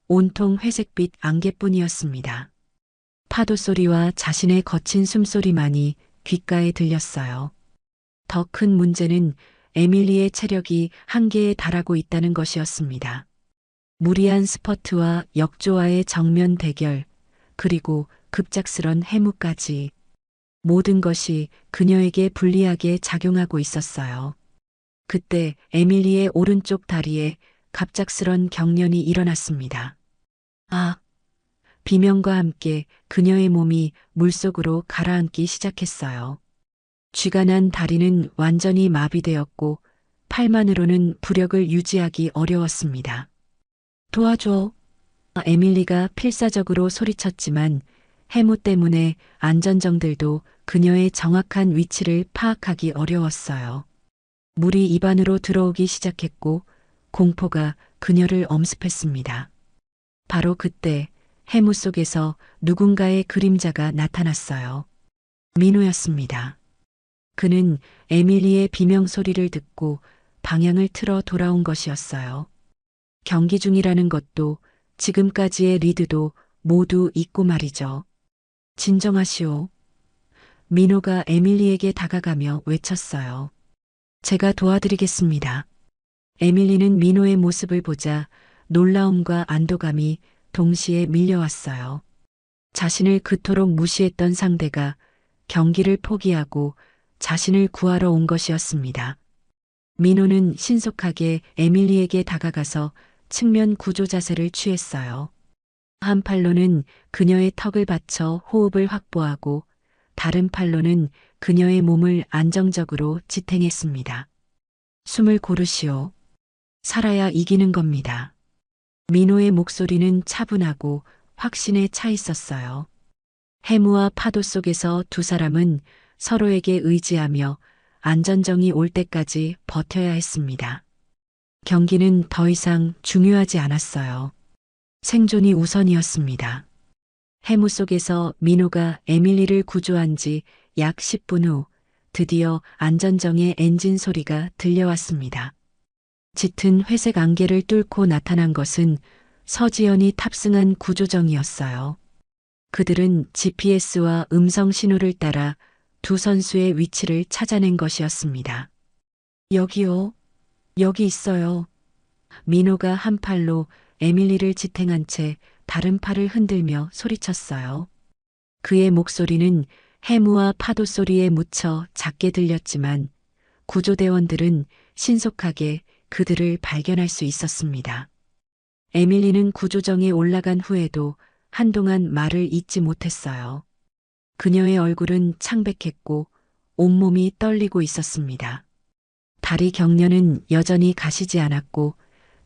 온통 회색빛 안개뿐이었습니다. 파도 소리와 자신의 거친 숨소리만이 귓가에 들렸어요. 더 큰 문제는 에밀리의 체력이 한계에 달하고 있다는 것이었습니다. 무리한 스퍼트와 역조와의 정면 대결, 그리고 급작스런 해무까지 모든 것이 그녀에게 불리하게 작용하고 있었어요. 그때 에밀리의 오른쪽 다리에 갑작스런 경련이 일어났습니다. 아! 비명과 함께 그녀의 몸이 물속으로 가라앉기 시작했어요. 쥐가 난 다리는 완전히 마비되었고 팔만으로는 부력을 유지하기 어려웠습니다. 도와줘. 에밀리가 필사적으로 소리쳤지만 해무 때문에 안전정들도 그녀의 정확한 위치를 파악하기 어려웠어요. 물이 입안으로 들어오기 시작했고 공포가 그녀를 엄습했습니다. 바로 그때 해무 속에서 누군가의 그림자가 나타났어요. 민호였습니다. 그는 에밀리의 비명 소리를 듣고 방향을 틀어 돌아온 것이었어요. 경기 중이라는 것도 지금까지의 리드도 모두 잊고 말이죠. 진정하시오. 민호가 에밀리에게 다가가며 외쳤어요. 제가 도와드리겠습니다. 에밀리는 민호의 모습을 보자 놀라움과 안도감이 동시에 밀려왔어요. 자신을 그토록 무시했던 상대가 경기를 포기하고 자신을 구하러 온 것이었습니다. 민호는 신속하게 에밀리에게 다가가서 측면 구조 자세를 취했어요. 한 팔로는 그녀의 턱을 받쳐 호흡을 확보하고 다른 팔로는 그녀의 몸을 안정적으로 지탱했습니다. 숨을 고르시오. 살아야 이기는 겁니다. 민호의 목소리는 차분하고 확신에 차 있었어요. 해무와 파도 속에서 두 사람은 서로에게 의지하며 안전정이 올 때까지 버텨야 했습니다. 경기는 더 이상 중요하지 않았어요. 생존이 우선이었습니다. 해무 속에서 민호가 에밀리를 구조한 지 약 10분 후 드디어 안전정의 엔진 소리가 들려왔습니다. 짙은 회색 안개를 뚫고 나타난 것은 서지연이 탑승한 구조정이었어요. 그들은 GPS와 음성 신호를 따라 두 선수의 위치를 찾아낸 것이었습니다. 여기요. 여기 있어요. 민호가 한 팔로 에밀리를 지탱한 채 다른 팔을 흔들며 소리쳤어요. 그의 목소리는 해무와 파도 소리에 묻혀 작게 들렸지만 구조대원들은 신속하게 그들을 발견할 수 있었습니다. 에밀리는 구조정에 올라간 후에도 한동안 말을 잇지 못했어요. 그녀의 얼굴은 창백했고 온몸이 떨리고 있었습니다. 다리 경련은 여전히 가시지 않았고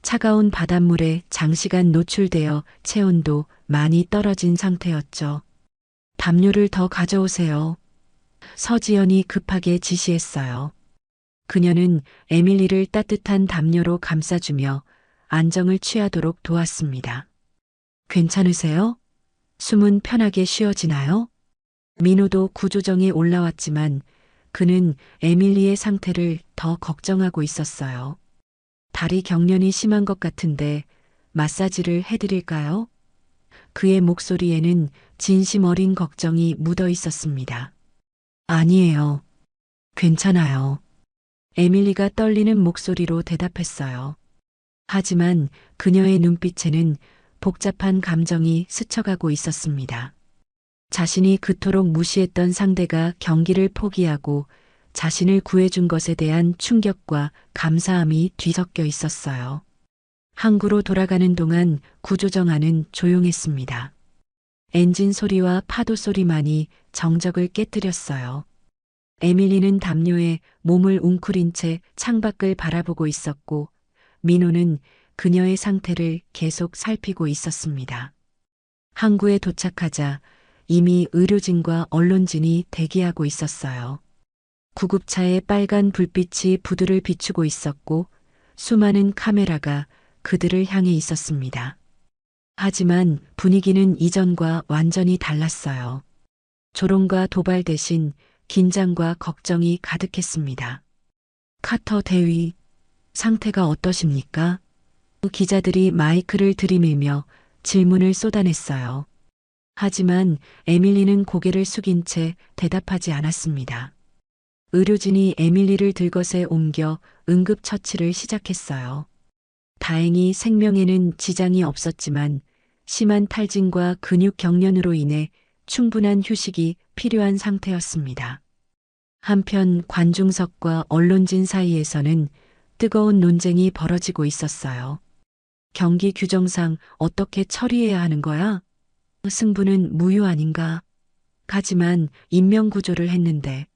차가운 바닷물에 장시간 노출되어 체온도 많이 떨어진 상태였죠. 담요를 더 가져오세요. 서지연이 급하게 지시했어요. 그녀는 에밀리를 따뜻한 담요로 감싸주며 안정을 취하도록 도왔습니다. 괜찮으세요? 숨은 편하게 쉬어지나요? 민호도 구조정에 올라왔지만 그는 에밀리의 상태를 더 걱정하고 있었어요. 다리 경련이 심한 것 같은데 마사지를 해드릴까요? 그의 목소리에는 진심 어린 걱정이 묻어 있었습니다. 아니에요. 괜찮아요. 에밀리가 떨리는 목소리로 대답했어요. 하지만 그녀의 눈빛에는 복잡한 감정이 스쳐가고 있었습니다. 자신이 그토록 무시했던 상대가 경기를 포기하고 자신을 구해준 것에 대한 충격과 감사함이 뒤섞여 있었어요. 항구로 돌아가는 동안 구조정 안은 조용했습니다. 엔진 소리와 파도 소리만이 정적을 깨뜨렸어요. 에밀리는 담요에 몸을 웅크린 채 창밖을 바라보고 있었고 민호는 그녀의 상태를 계속 살피고 있었습니다. 항구에 도착하자 이미 의료진과 언론진이 대기하고 있었어요. 구급차의 빨간 불빛이 부두를 비추고 있었고 수많은 카메라가 그들을 향해 있었습니다. 하지만 분위기는 이전과 완전히 달랐어요. 조롱과 도발 대신 긴장과 걱정이 가득했습니다. 카터 대위, 상태가 어떠십니까? 기자들이 마이크를 들이밀며 질문을 쏟아냈어요. 하지만 에밀리는 고개를 숙인 채 대답하지 않았습니다. 의료진이 에밀리를 들것에 옮겨 응급처치를 시작했어요. 다행히 생명에는 지장이 없었지만 심한 탈진과 근육 경련으로 인해 충분한 휴식이 필요한 상태였습니다. 한편 관중석과 언론진 사이에서는 뜨거운 논쟁이 벌어지고 있었어요. 경기 규정상 어떻게 처리해야 하는 거야? 승부는 무효 아닌가? 하지만 인명구조를 했는데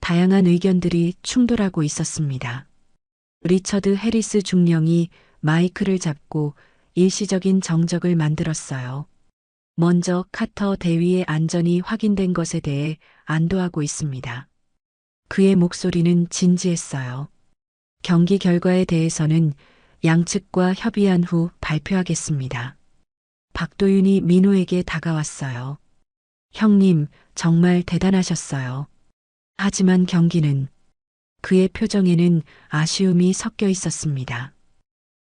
다양한 의견들이 충돌하고 있었습니다. 리처드 해리스 중령이 마이크를 잡고 일시적인 정적을 만들었어요. 먼저 카터 대위의 안전이 확인된 것에 대해 안도하고 있습니다. 그의 목소리는 진지했어요. 경기 결과에 대해서는 양측과 협의한 후 발표하겠습니다. 박도윤이 민호에게 다가왔어요. 형님, 정말 대단하셨어요. 하지만 경기는 그의 표정에는 아쉬움이 섞여 있었습니다.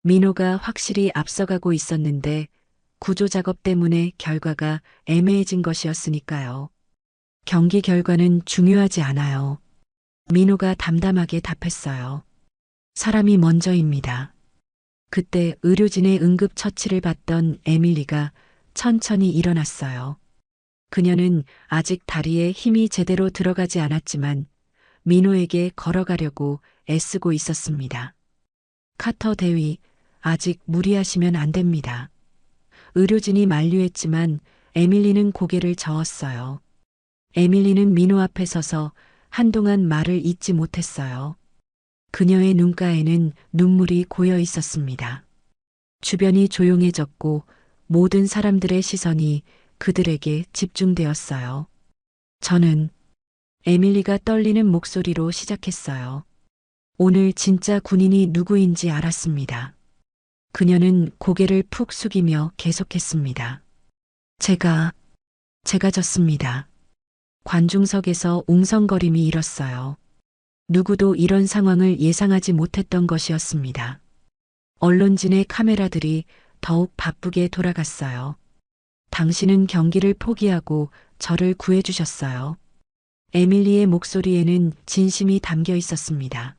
민호가 확실히 앞서가고 있었는데 구조 작업 때문에 결과가 애매해진 것이었으니까요. 경기 결과는 중요하지 않아요. 민호가 담담하게 답했어요. 사람이 먼저입니다. 그때 의료진의 응급 처치를 받던 에밀리가 천천히 일어났어요. 그녀는 아직 다리에 힘이 제대로 들어가지 않았지만 민호에게 걸어가려고 애쓰고 있었습니다. 카터 대위, 아직 무리하시면 안 됩니다. 의료진이 만류했지만 에밀리는 고개를 저었어요. 에밀리는 민호 앞에 서서 한동안 말을 잇지 못했어요. 그녀의 눈가에는 눈물이 고여 있었습니다. 주변이 조용해졌고 모든 사람들의 시선이 그들에게 집중되었어요. 저는 에밀리가 떨리는 목소리로 시작했어요. 오늘 진짜 군인이 누구인지 알았습니다. 그녀는 고개를 푹 숙이며 계속했습니다. 제가 졌습니다. 관중석에서 웅성거림이 일었어요. 누구도 이런 상황을 예상하지 못했던 것이었습니다. 언론진의 카메라들이 더욱 바쁘게 돌아갔어요. 당신은 경기를 포기하고 저를 구해주셨어요. 에밀리의 목소리에는 진심이 담겨 있었습니다.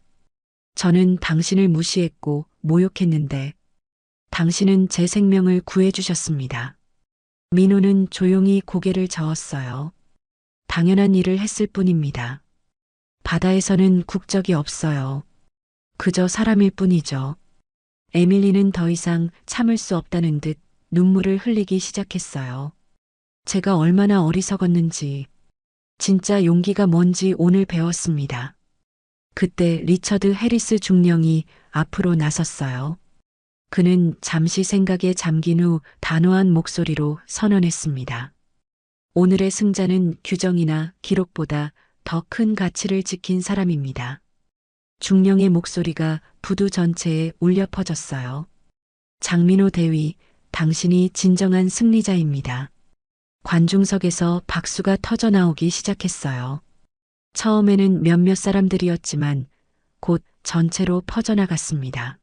저는 당신을 무시했고 모욕했는데 당신은 제 생명을 구해주셨습니다. 민호는 조용히 고개를 저었어요. 당연한 일을 했을 뿐입니다. 바다에서는 국적이 없어요. 그저 사람일 뿐이죠. 에밀리는 더 이상 참을 수 없다는 듯 눈물을 흘리기 시작했어요. 제가 얼마나 어리석었는지, 진짜 용기가 뭔지 오늘 배웠습니다. 그때 리처드 해리스 중령이 앞으로 나섰어요. 그는 잠시 생각에 잠긴 후 단호한 목소리로 선언했습니다. 오늘의 승자는 규정이나 기록보다 더 큰 가치를 지킨 사람입니다. 중령의 목소리가 부두 전체에 울려 퍼졌어요. 장민호 대위, 당신이 진정한 승리자입니다. 관중석에서 박수가 터져 나오기 시작했어요. 처음에는 몇몇 사람들이었지만 곧 전체로 퍼져나갔습니다.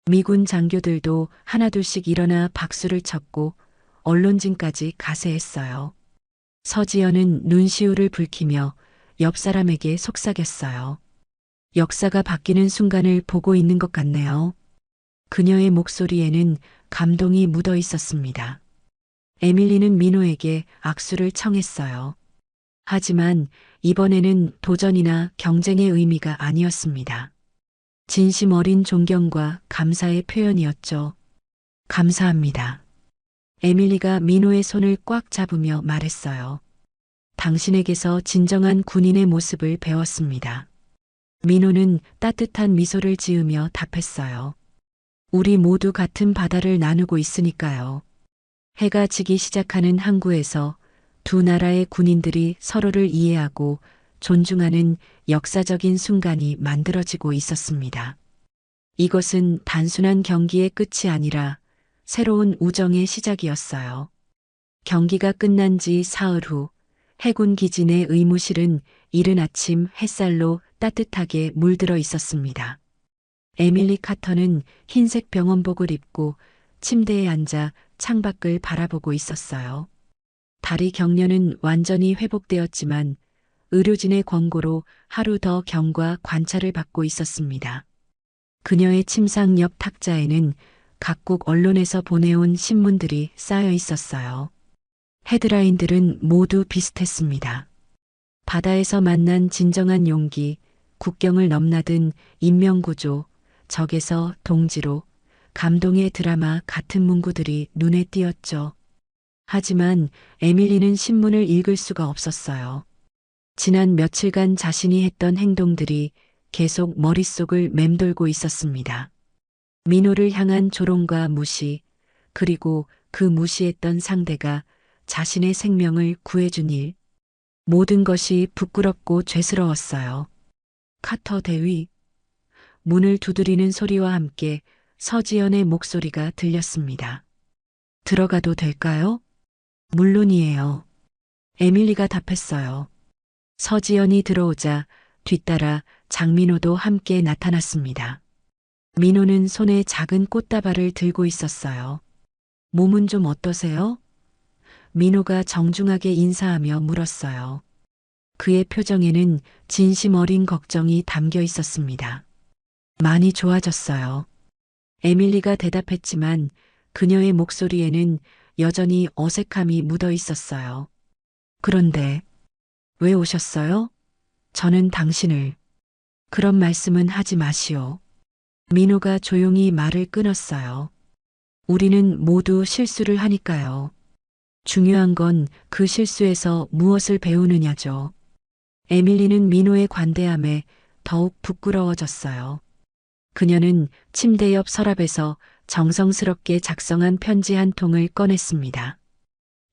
미군 장교들도 하나둘씩 일어나 박수를 쳤고 언론진까지 가세했어요. 서지연은 눈시울을 붉히며 옆 사람에게 속삭였어요. 역사가 바뀌는 순간을 보고 있는 것 같네요. 그녀의 목소리에는 감동이 묻어 있었습니다. 에밀리는 민호에게 악수를 청했어요. 하지만 이번에는 도전이나 경쟁의 의미가 아니었습니다. 진심 어린 존경과 감사의 표현이었죠. 감사합니다. 에밀리가 민호의 손을 꽉 잡으며 말했어요. 당신에게서 진정한 군인의 모습을 배웠습니다. 민호는 따뜻한 미소를 지으며 답했어요. 우리 모두 같은 바다를 나누고 있으니까요. 해가 지기 시작하는 항구에서 두 나라의 군인들이 서로를 이해하고 존중하는 역사적인 순간이 만들어지고 있었습니다. 이것은 단순한 경기의 끝이 아니라 새로운 우정의 시작이었어요. 경기가 끝난 지 사흘 후 해군 기지 내 의무실은 이른 아침 햇살로 따뜻하게 물들어 있었습니다. 에밀리 카터는 흰색 병원복을 입고 침대에 앉아 창밖을 바라보고 있었어요. 다리 경련은 완전히 회복되었지만 의료진의 권고로 하루 더 경과 관찰을 받고 있었습니다. 그녀의 침상 옆 탁자에는 각국 언론에서 보내온 신문들이 쌓여 있었어요. 헤드라인들은 모두 비슷했습니다. 바다에서 만난 진정한 용기, 국경을 넘나든 인명구조, 적에서 동지로, 감동의 드라마 같은 문구들이 눈에 띄었죠. 하지만 에밀리는 신문을 읽을 수가 없었어요. 지난 며칠간 자신이 했던 행동들이 계속 머릿속을 맴돌고 있었습니다. 민호를 향한 조롱과 무시, 그리고 그 무시했던 상대가 자신의 생명을 구해준 일, 모든 것이 부끄럽고 죄스러웠어요. 카터 대위, 문을 두드리는 소리와 함께 서지연의 목소리가 들렸습니다. 들어가도 될까요? 물론이에요. 에밀리가 답했어요. 서지연이 들어오자 뒤따라 장민호도 함께 나타났습니다. 민호는 손에 작은 꽃다발을 들고 있었어요. 몸은 좀 어떠세요? 민호가 정중하게 인사하며 물었어요. 그의 표정에는 진심 어린 걱정이 담겨 있었습니다. 많이 좋아졌어요. 에밀리가 대답했지만 그녀의 목소리에는 여전히 어색함이 묻어 있었어요. 그런데 왜 오셨어요? 저는 당신을. 그런 말씀은 하지 마시오. 민호가 조용히 말을 끊었어요. 우리는 모두 실수를 하니까요. 중요한 건 그 실수에서 무엇을 배우느냐죠. 에밀리는 민호의 관대함에 더욱 부끄러워졌어요. 그녀는 침대 옆 서랍에서 정성스럽게 작성한 편지 한 통을 꺼냈습니다.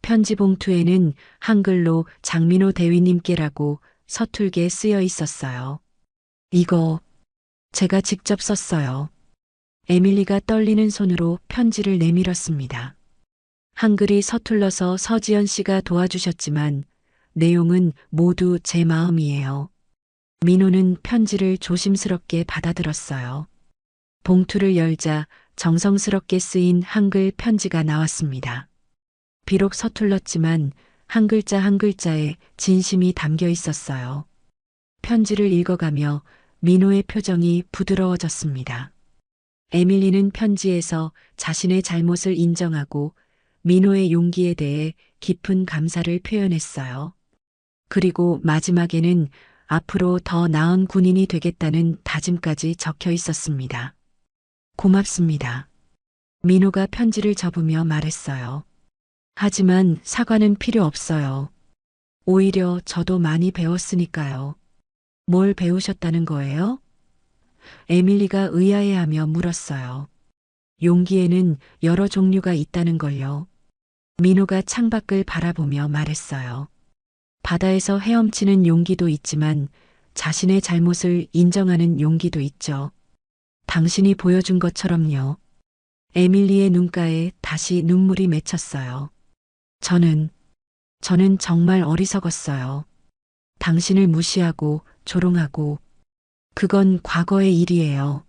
편지 봉투에는 한글로 장민호 대위님께라고 서툴게 쓰여 있었어요. 이거 제가 직접 썼어요. 에밀리가 떨리는 손으로 편지를 내밀었습니다. 한글이 서툴러서 서지연 씨가 도와주셨지만 내용은 모두 제 마음이에요. 민호는 편지를 조심스럽게 받아들었어요. 봉투를 열자 정성스럽게 쓰인 한글 편지가 나왔습니다. 비록 서툴렀지만 한 글자 한 글자에 진심이 담겨 있었어요. 편지를 읽어가며 민호의 표정이 부드러워졌습니다. 에밀리는 편지에서 자신의 잘못을 인정하고 민호의 용기에 대해 깊은 감사를 표현했어요. 그리고 마지막에는 앞으로 더 나은 군인이 되겠다는 다짐까지 적혀 있었습니다. 고맙습니다. 민호가 편지를 접으며 말했어요. 하지만 사과는 필요 없어요. 오히려 저도 많이 배웠으니까요. 뭘 배우셨다는 거예요? 에밀리가 의아해하며 물었어요. 용기에는 여러 종류가 있다는 걸요. 민호가 창밖을 바라보며 말했어요. 바다에서 헤엄치는 용기도 있지만 자신의 잘못을 인정하는 용기도 있죠. 당신이 보여준 것처럼요. 에밀리의 눈가에 다시 눈물이 맺혔어요. 저는 정말 어리석었어요. 당신을 무시하고 조롱하고 그건 과거의 일이에요.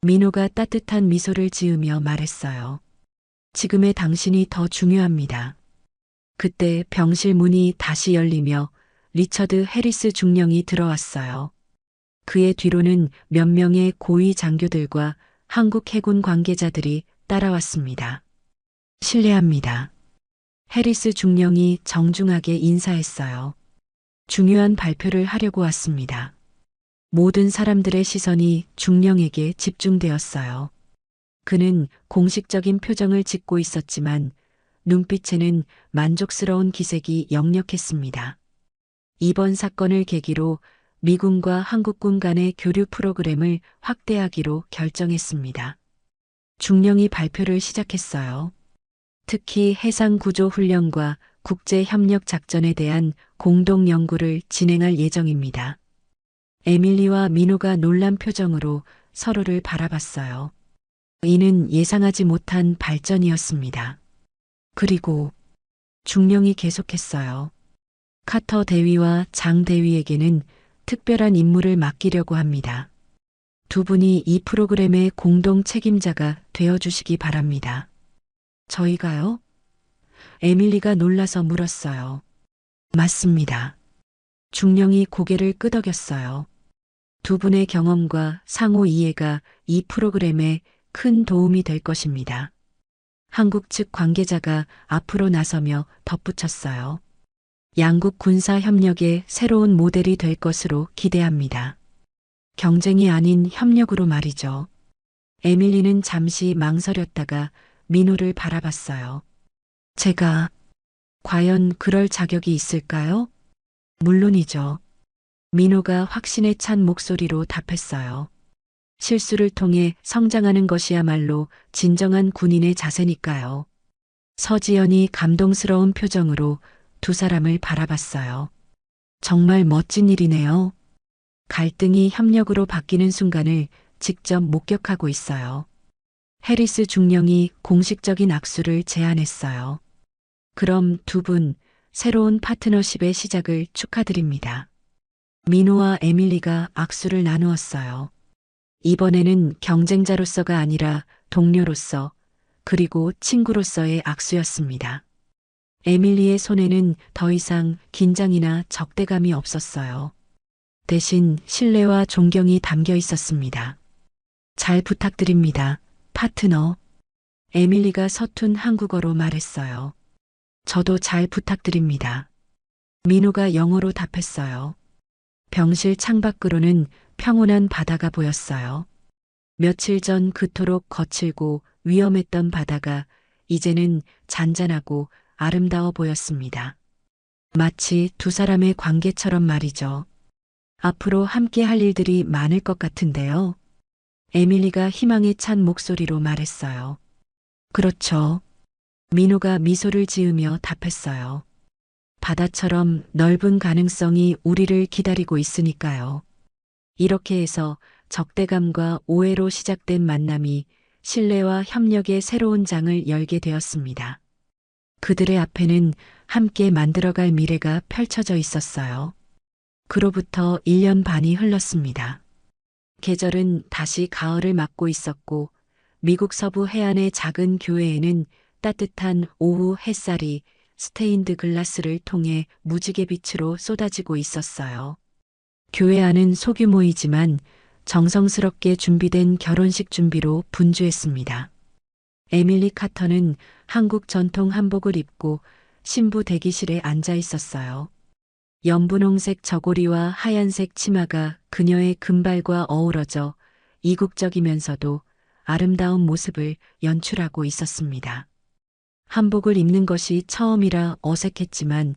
민호가 따뜻한 미소를 지으며 말했어요. 지금의 당신이 더 중요합니다. 그때 병실 문이 다시 열리며 리처드 해리스 중령이 들어왔어요. 그의 뒤로는 몇 명의 고위 장교들과 한국 해군 관계자들이 따라왔습니다. 실례합니다. 해리스 중령이 정중하게 인사했어요. 중요한 발표를 하려고 왔습니다. 모든 사람들의 시선이 중령에게 집중되었어요. 그는 공식적인 표정을 짓고 있었지만 눈빛에는 만족스러운 기색이 역력했습니다. 이번 사건을 계기로 미군과 한국군 간의 교류 프로그램을 확대하기로 결정했습니다. 중령이 발표를 시작했어요. 특히 해상구조훈련과 국제협력작전에 대한 공동 연구를 진행할 예정입니다. 에밀리와 민호가 놀란 표정으로 서로를 바라봤어요. 이는 예상하지 못한 발전이었습니다. 그리고 중령이 계속했어요. 카터 대위와 장 대위에게는 특별한 임무를 맡기려고 합니다. 두 분이 이 프로그램의 공동 책임자가 되어주시기 바랍니다. 저희가요? 에밀리가 놀라서 물었어요. 맞습니다. 중령이 고개를 끄덕였어요. 두 분의 경험과 상호 이해가 이 프로그램에 큰 도움이 될 것입니다. 한국 측 관계자가 앞으로 나서며 덧붙였어요. 양국 군사 협력의 새로운 모델이 될 것으로 기대합니다. 경쟁이 아닌 협력으로 말이죠. 에밀리는 잠시 망설였다가 민호를 바라봤어요. 제가 과연 그럴 자격이 있을까요? 물론이죠. 민호가 확신에 찬 목소리로 답했어요. 실수를 통해 성장하는 것이야말로 진정한 군인의 자세니까요. 서지연이 감동스러운 표정으로 두 사람을 바라봤어요. 정말 멋진 일이네요. 갈등이 협력으로 바뀌는 순간을 직접 목격하고 있어요. 해리스 중령이 공식적인 악수를 제안했어요. 그럼 두 분 새로운 파트너십의 시작을 축하드립니다. 민호와 에밀리가 악수를 나누었어요. 이번에는 경쟁자로서가 아니라 동료로서 그리고 친구로서의 악수였습니다. 에밀리의 손에는 더 이상 긴장이나 적대감이 없었어요. 대신 신뢰와 존경이 담겨 있었습니다. 잘 부탁드립니다, 파트너. 에밀리가 서툰 한국어로 말했어요. 저도 잘 부탁드립니다. 민호가 영어로 답했어요. 병실 창밖으로는 평온한 바다가 보였어요. 며칠 전 그토록 거칠고 위험했던 바다가 이제는 잔잔하고 아름다워 보였습니다. 마치 두 사람의 관계처럼 말이죠. 앞으로 함께 할 일들이 많을 것 같은데요. 에밀리가 희망에 찬 목소리로 말했어요. 그렇죠. 민호가 미소를 지으며 답했어요. 바다처럼 넓은 가능성이 우리를 기다리고 있으니까요. 이렇게 해서 적대감과 오해로 시작된 만남이 신뢰와 협력의 새로운 장을 열게 되었습니다. 그들의 앞에는 함께 만들어갈 미래가 펼쳐져 있었어요. 그로부터 1년 반이 흘렀습니다. 계절은 다시 가을을 맞고 있었고 미국 서부 해안의 작은 교회에는 따뜻한 오후 햇살이 스테인드 글라스를 통해 무지개 빛으로 쏟아지고 있었어요. 교회 안은 소규모이지만 정성스럽게 준비된 결혼식 준비로 분주했습니다. 에밀리 카터는 한국 전통 한복을 입고 신부 대기실에 앉아 있었어요. 연분홍색 저고리와 하얀색 치마가 그녀의 금발과 어우러져 이국적이면서도 아름다운 모습을 연출하고 있었습니다. 한복을 입는 것이 처음이라 어색했지만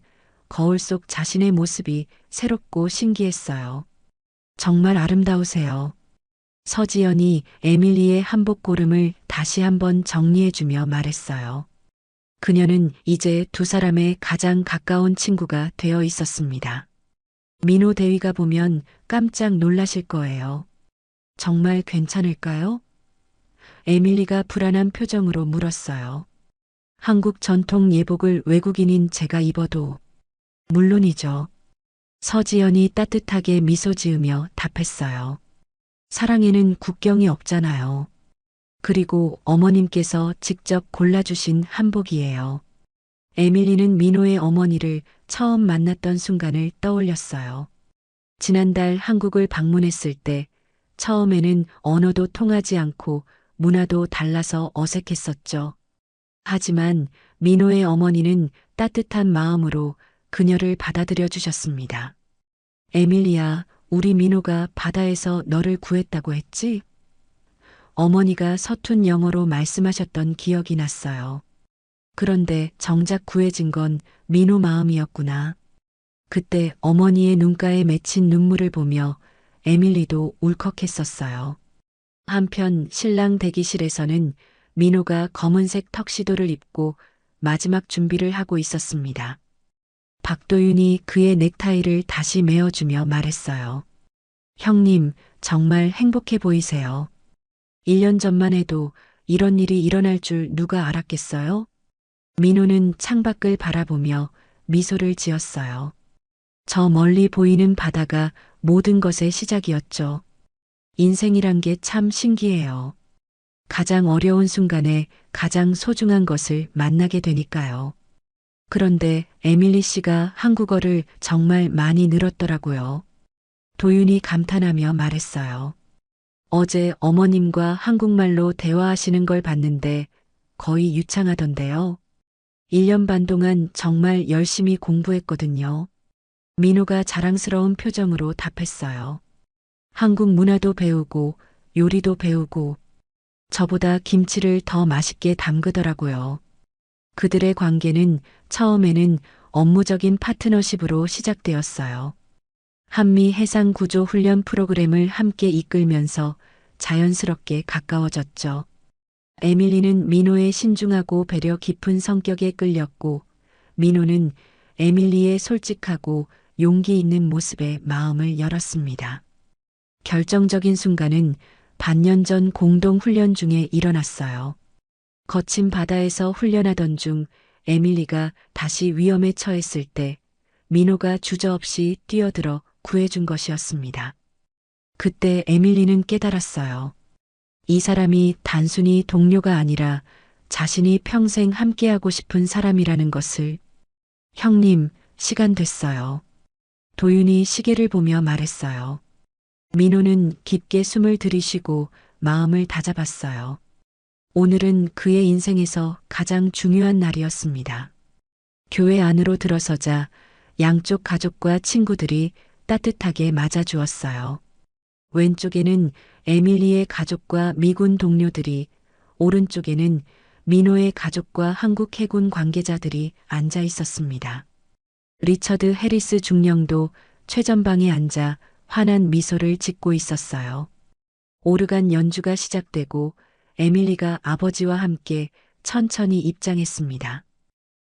거울 속 자신의 모습이 새롭고 신기했어요. 정말 아름다우세요. 서지연이 에밀리의 한복 고름을 다시 한번 정리해주며 말했어요. 그녀는 이제 두 사람의 가장 가까운 친구가 되어 있었습니다. 민호 대위가 보면 깜짝 놀라실 거예요. 정말 괜찮을까요? 에밀리가 불안한 표정으로 물었어요. 한국 전통 예복을 외국인인 제가 입어도 물론이죠. 서지연이 따뜻하게 미소 지으며 답했어요. 사랑에는 국경이 없잖아요. 그리고 어머님께서 직접 골라주신 한복이에요. 에밀리는 민호의 어머니를 처음 만났던 순간을 떠올렸어요. 지난달 한국을 방문했을 때 처음에는 언어도 통하지 않고 문화도 달라서 어색했었죠. 하지만 민호의 어머니는 따뜻한 마음으로 그녀를 받아들여 주셨습니다. 에밀리야, 우리 민호가 바다에서 너를 구했다고 했지? 어머니가 서툰 영어로 말씀하셨던 기억이 났어요. 그런데 정작 구해진 건 민호 마음이었구나. 그때 어머니의 눈가에 맺힌 눈물을 보며 에밀리도 울컥했었어요. 한편 신랑 대기실에서는 민호가 검은색 턱시도를 입고 마지막 준비를 하고 있었습니다. 박도윤이 그의 넥타이를 다시 메어주며 말했어요. 형님, 정말 행복해 보이세요. 1년 전만 해도 이런 일이 일어날 줄 누가 알았겠어요? 민호는 창밖을 바라보며 미소를 지었어요. 저 멀리 보이는 바다가 모든 것의 시작이었죠. 인생이란 게 참 신기해요. 가장 어려운 순간에 가장 소중한 것을 만나게 되니까요. 그런데 에밀리 씨가 한국어를 정말 많이 늘었더라고요. 도윤이 감탄하며 말했어요. 어제 어머님과 한국말로 대화하시는 걸 봤는데 거의 유창하던데요. 1년 반 동안 정말 열심히 공부했거든요. 민호가 자랑스러운 표정으로 답했어요. 한국 문화도 배우고 요리도 배우고 저보다 김치를 더 맛있게 담그더라고요. 그들의 관계는 처음에는 업무적인 파트너십으로 시작되었어요. 한미 해상 구조 훈련 프로그램을 함께 이끌면서 자연스럽게 가까워졌죠. 에밀리는 민호의 신중하고 배려 깊은 성격에 끌렸고, 민호는 에밀리의 솔직하고 용기 있는 모습에 마음을 열었습니다. 결정적인 순간은 반년 전 공동 훈련 중에 일어났어요. 거친 바다에서 훈련하던 중 에밀리가 다시 위험에 처했을 때 민호가 주저없이 뛰어들어 구해준 것이었습니다. 그때 에밀리는 깨달았어요. 이 사람이 단순히 동료가 아니라 자신이 평생 함께하고 싶은 사람이라는 것을. 형님, 시간 됐어요. 도윤이 시계를 보며 말했어요. 민호는 깊게 숨을 들이쉬고 마음을 다잡았어요. 오늘은 그의 인생에서 가장 중요한 날이었습니다. 교회 안으로 들어서자 양쪽 가족과 친구들이 따뜻하게 맞아주었어요. 왼쪽에는 에밀리의 가족과 미군 동료들이, 오른쪽에는 민호의 가족과 한국 해군 관계자들이 앉아 있었습니다. 리처드 해리스 중령도 최전방에 앉아 환한 미소를 짓고 있었어요. 오르간 연주가 시작되고 에밀리가 아버지와 함께 천천히 입장했습니다.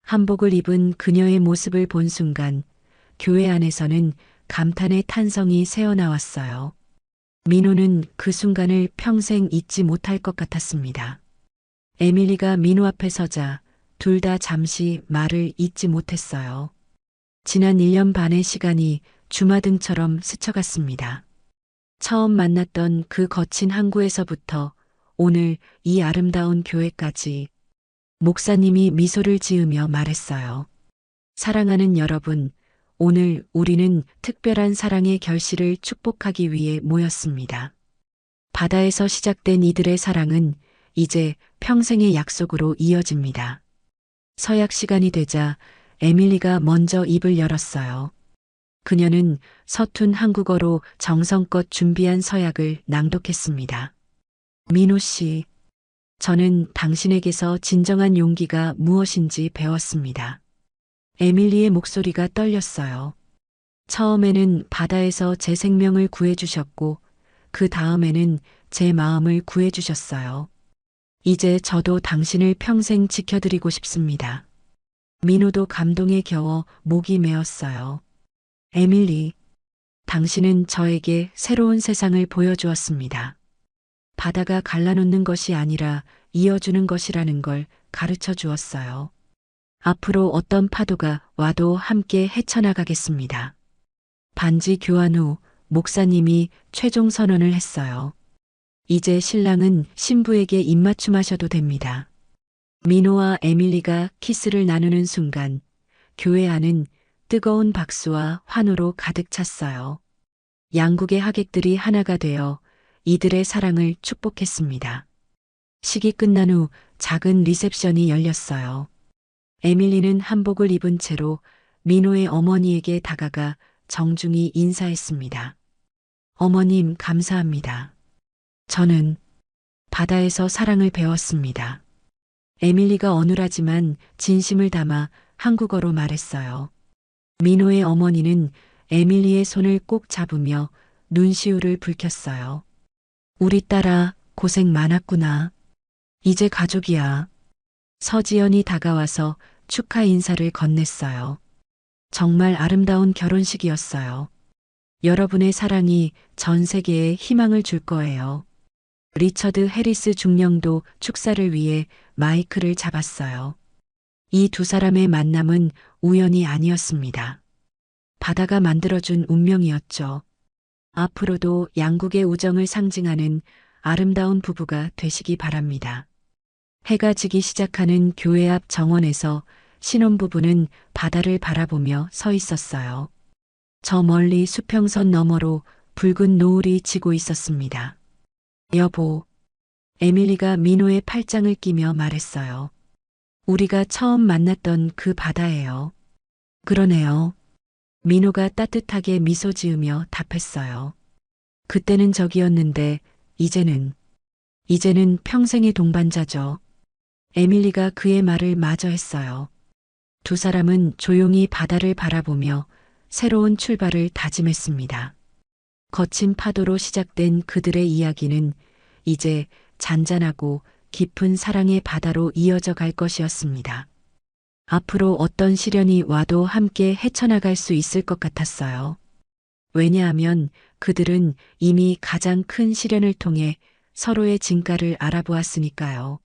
한복을 입은 그녀의 모습을 본 순간 교회 안에서는 감탄의 탄성이 새어나왔어요. 민호는 그 순간을 평생 잊지 못할 것 같았습니다. 에밀리가 민호 앞에 서자 둘 다 잠시 말을 잇지 못했어요. 지난 1년 반의 시간이 주마등처럼 스쳐갔습니다. 처음 만났던 그 거친 항구에서부터 오늘 이 아름다운 교회까지. 목사님이 미소를 지으며 말했어요. 사랑하는 여러분, 오늘 우리는 특별한 사랑의 결실을 축복하기 위해 모였습니다. 바다에서 시작된 이들의 사랑은 이제 평생의 약속으로 이어집니다. 서약 시간이 되자 에밀리가 먼저 입을 열었어요. 그녀는 서툰 한국어로 정성껏 준비한 서약을 낭독했습니다. 민호 씨, 저는 당신에게서 진정한 용기가 무엇인지 배웠습니다. 에밀리의 목소리가 떨렸어요. 처음에는 바다에서 제 생명을 구해주셨고, 그 다음에는 제 마음을 구해주셨어요. 이제 저도 당신을 평생 지켜드리고 싶습니다. 민호도 감동에 겨워 목이 메었어요. 에밀리, 당신은 저에게 새로운 세상을 보여주었습니다. 바다가 갈라놓는 것이 아니라 이어주는 것이라는 걸 가르쳐 주었어요. 앞으로 어떤 파도가 와도 함께 헤쳐나가겠습니다. 반지 교환 후 목사님이 최종 선언을 했어요. 이제 신랑은 신부에게 입맞춤하셔도 됩니다. 민호와 에밀리가 키스를 나누는 순간 교회 안은 뜨거운 박수와 환호로 가득 찼어요. 양국의 하객들이 하나가 되어 이들의 사랑을 축복했습니다. 식이 끝난 후 작은 리셉션이 열렸어요. 에밀리는 한복을 입은 채로 민호의 어머니에게 다가가 정중히 인사했습니다. 어머님, 감사합니다. 저는 바다에서 사랑을 배웠습니다. 에밀리가 어눌하지만 진심을 담아 한국어로 말했어요. 민호의 어머니는 에밀리의 손을 꼭 잡으며 눈시울을 붉혔어요. 우리 딸아, 고생 많았구나. 이제 가족이야. 서지연이 다가와서 축하 인사를 건넸어요. 정말 아름다운 결혼식이었어요. 여러분의 사랑이 전 세계에 희망을 줄 거예요. 리처드 해리스 중령도 축사를 위해 마이크를 잡았어요. 이 두 사람의 만남은 우연이 아니었습니다. 바다가 만들어준 운명이었죠. 앞으로도 양국의 우정을 상징하는 아름다운 부부가 되시기 바랍니다. 해가 지기 시작하는 교회 앞 정원에서 신혼부부는 바다를 바라보며 서 있었어요. 저 멀리 수평선 너머로 붉은 노을이 지고 있었습니다. 여보, 에밀리가 민호의 팔짱을 끼며 말했어요. 우리가 처음 만났던 그 바다예요. 그러네요. 민호가 따뜻하게 미소 지으며 답했어요. 그때는 적이었는데 이제는 평생의 동반자죠. 에밀리가 그의 말을 마저했어요. 두 사람은 조용히 바다를 바라보며 새로운 출발을 다짐했습니다. 거친 파도로 시작된 그들의 이야기는 이제 잔잔하고 깊은 사랑의 바다로 이어져 갈 것이었습니다. 앞으로 어떤 시련이 와도 함께 헤쳐나갈 수 있을 것 같았어요. 왜냐하면 그들은 이미 가장 큰 시련을 통해 서로의 진가를 알아보았으니까요.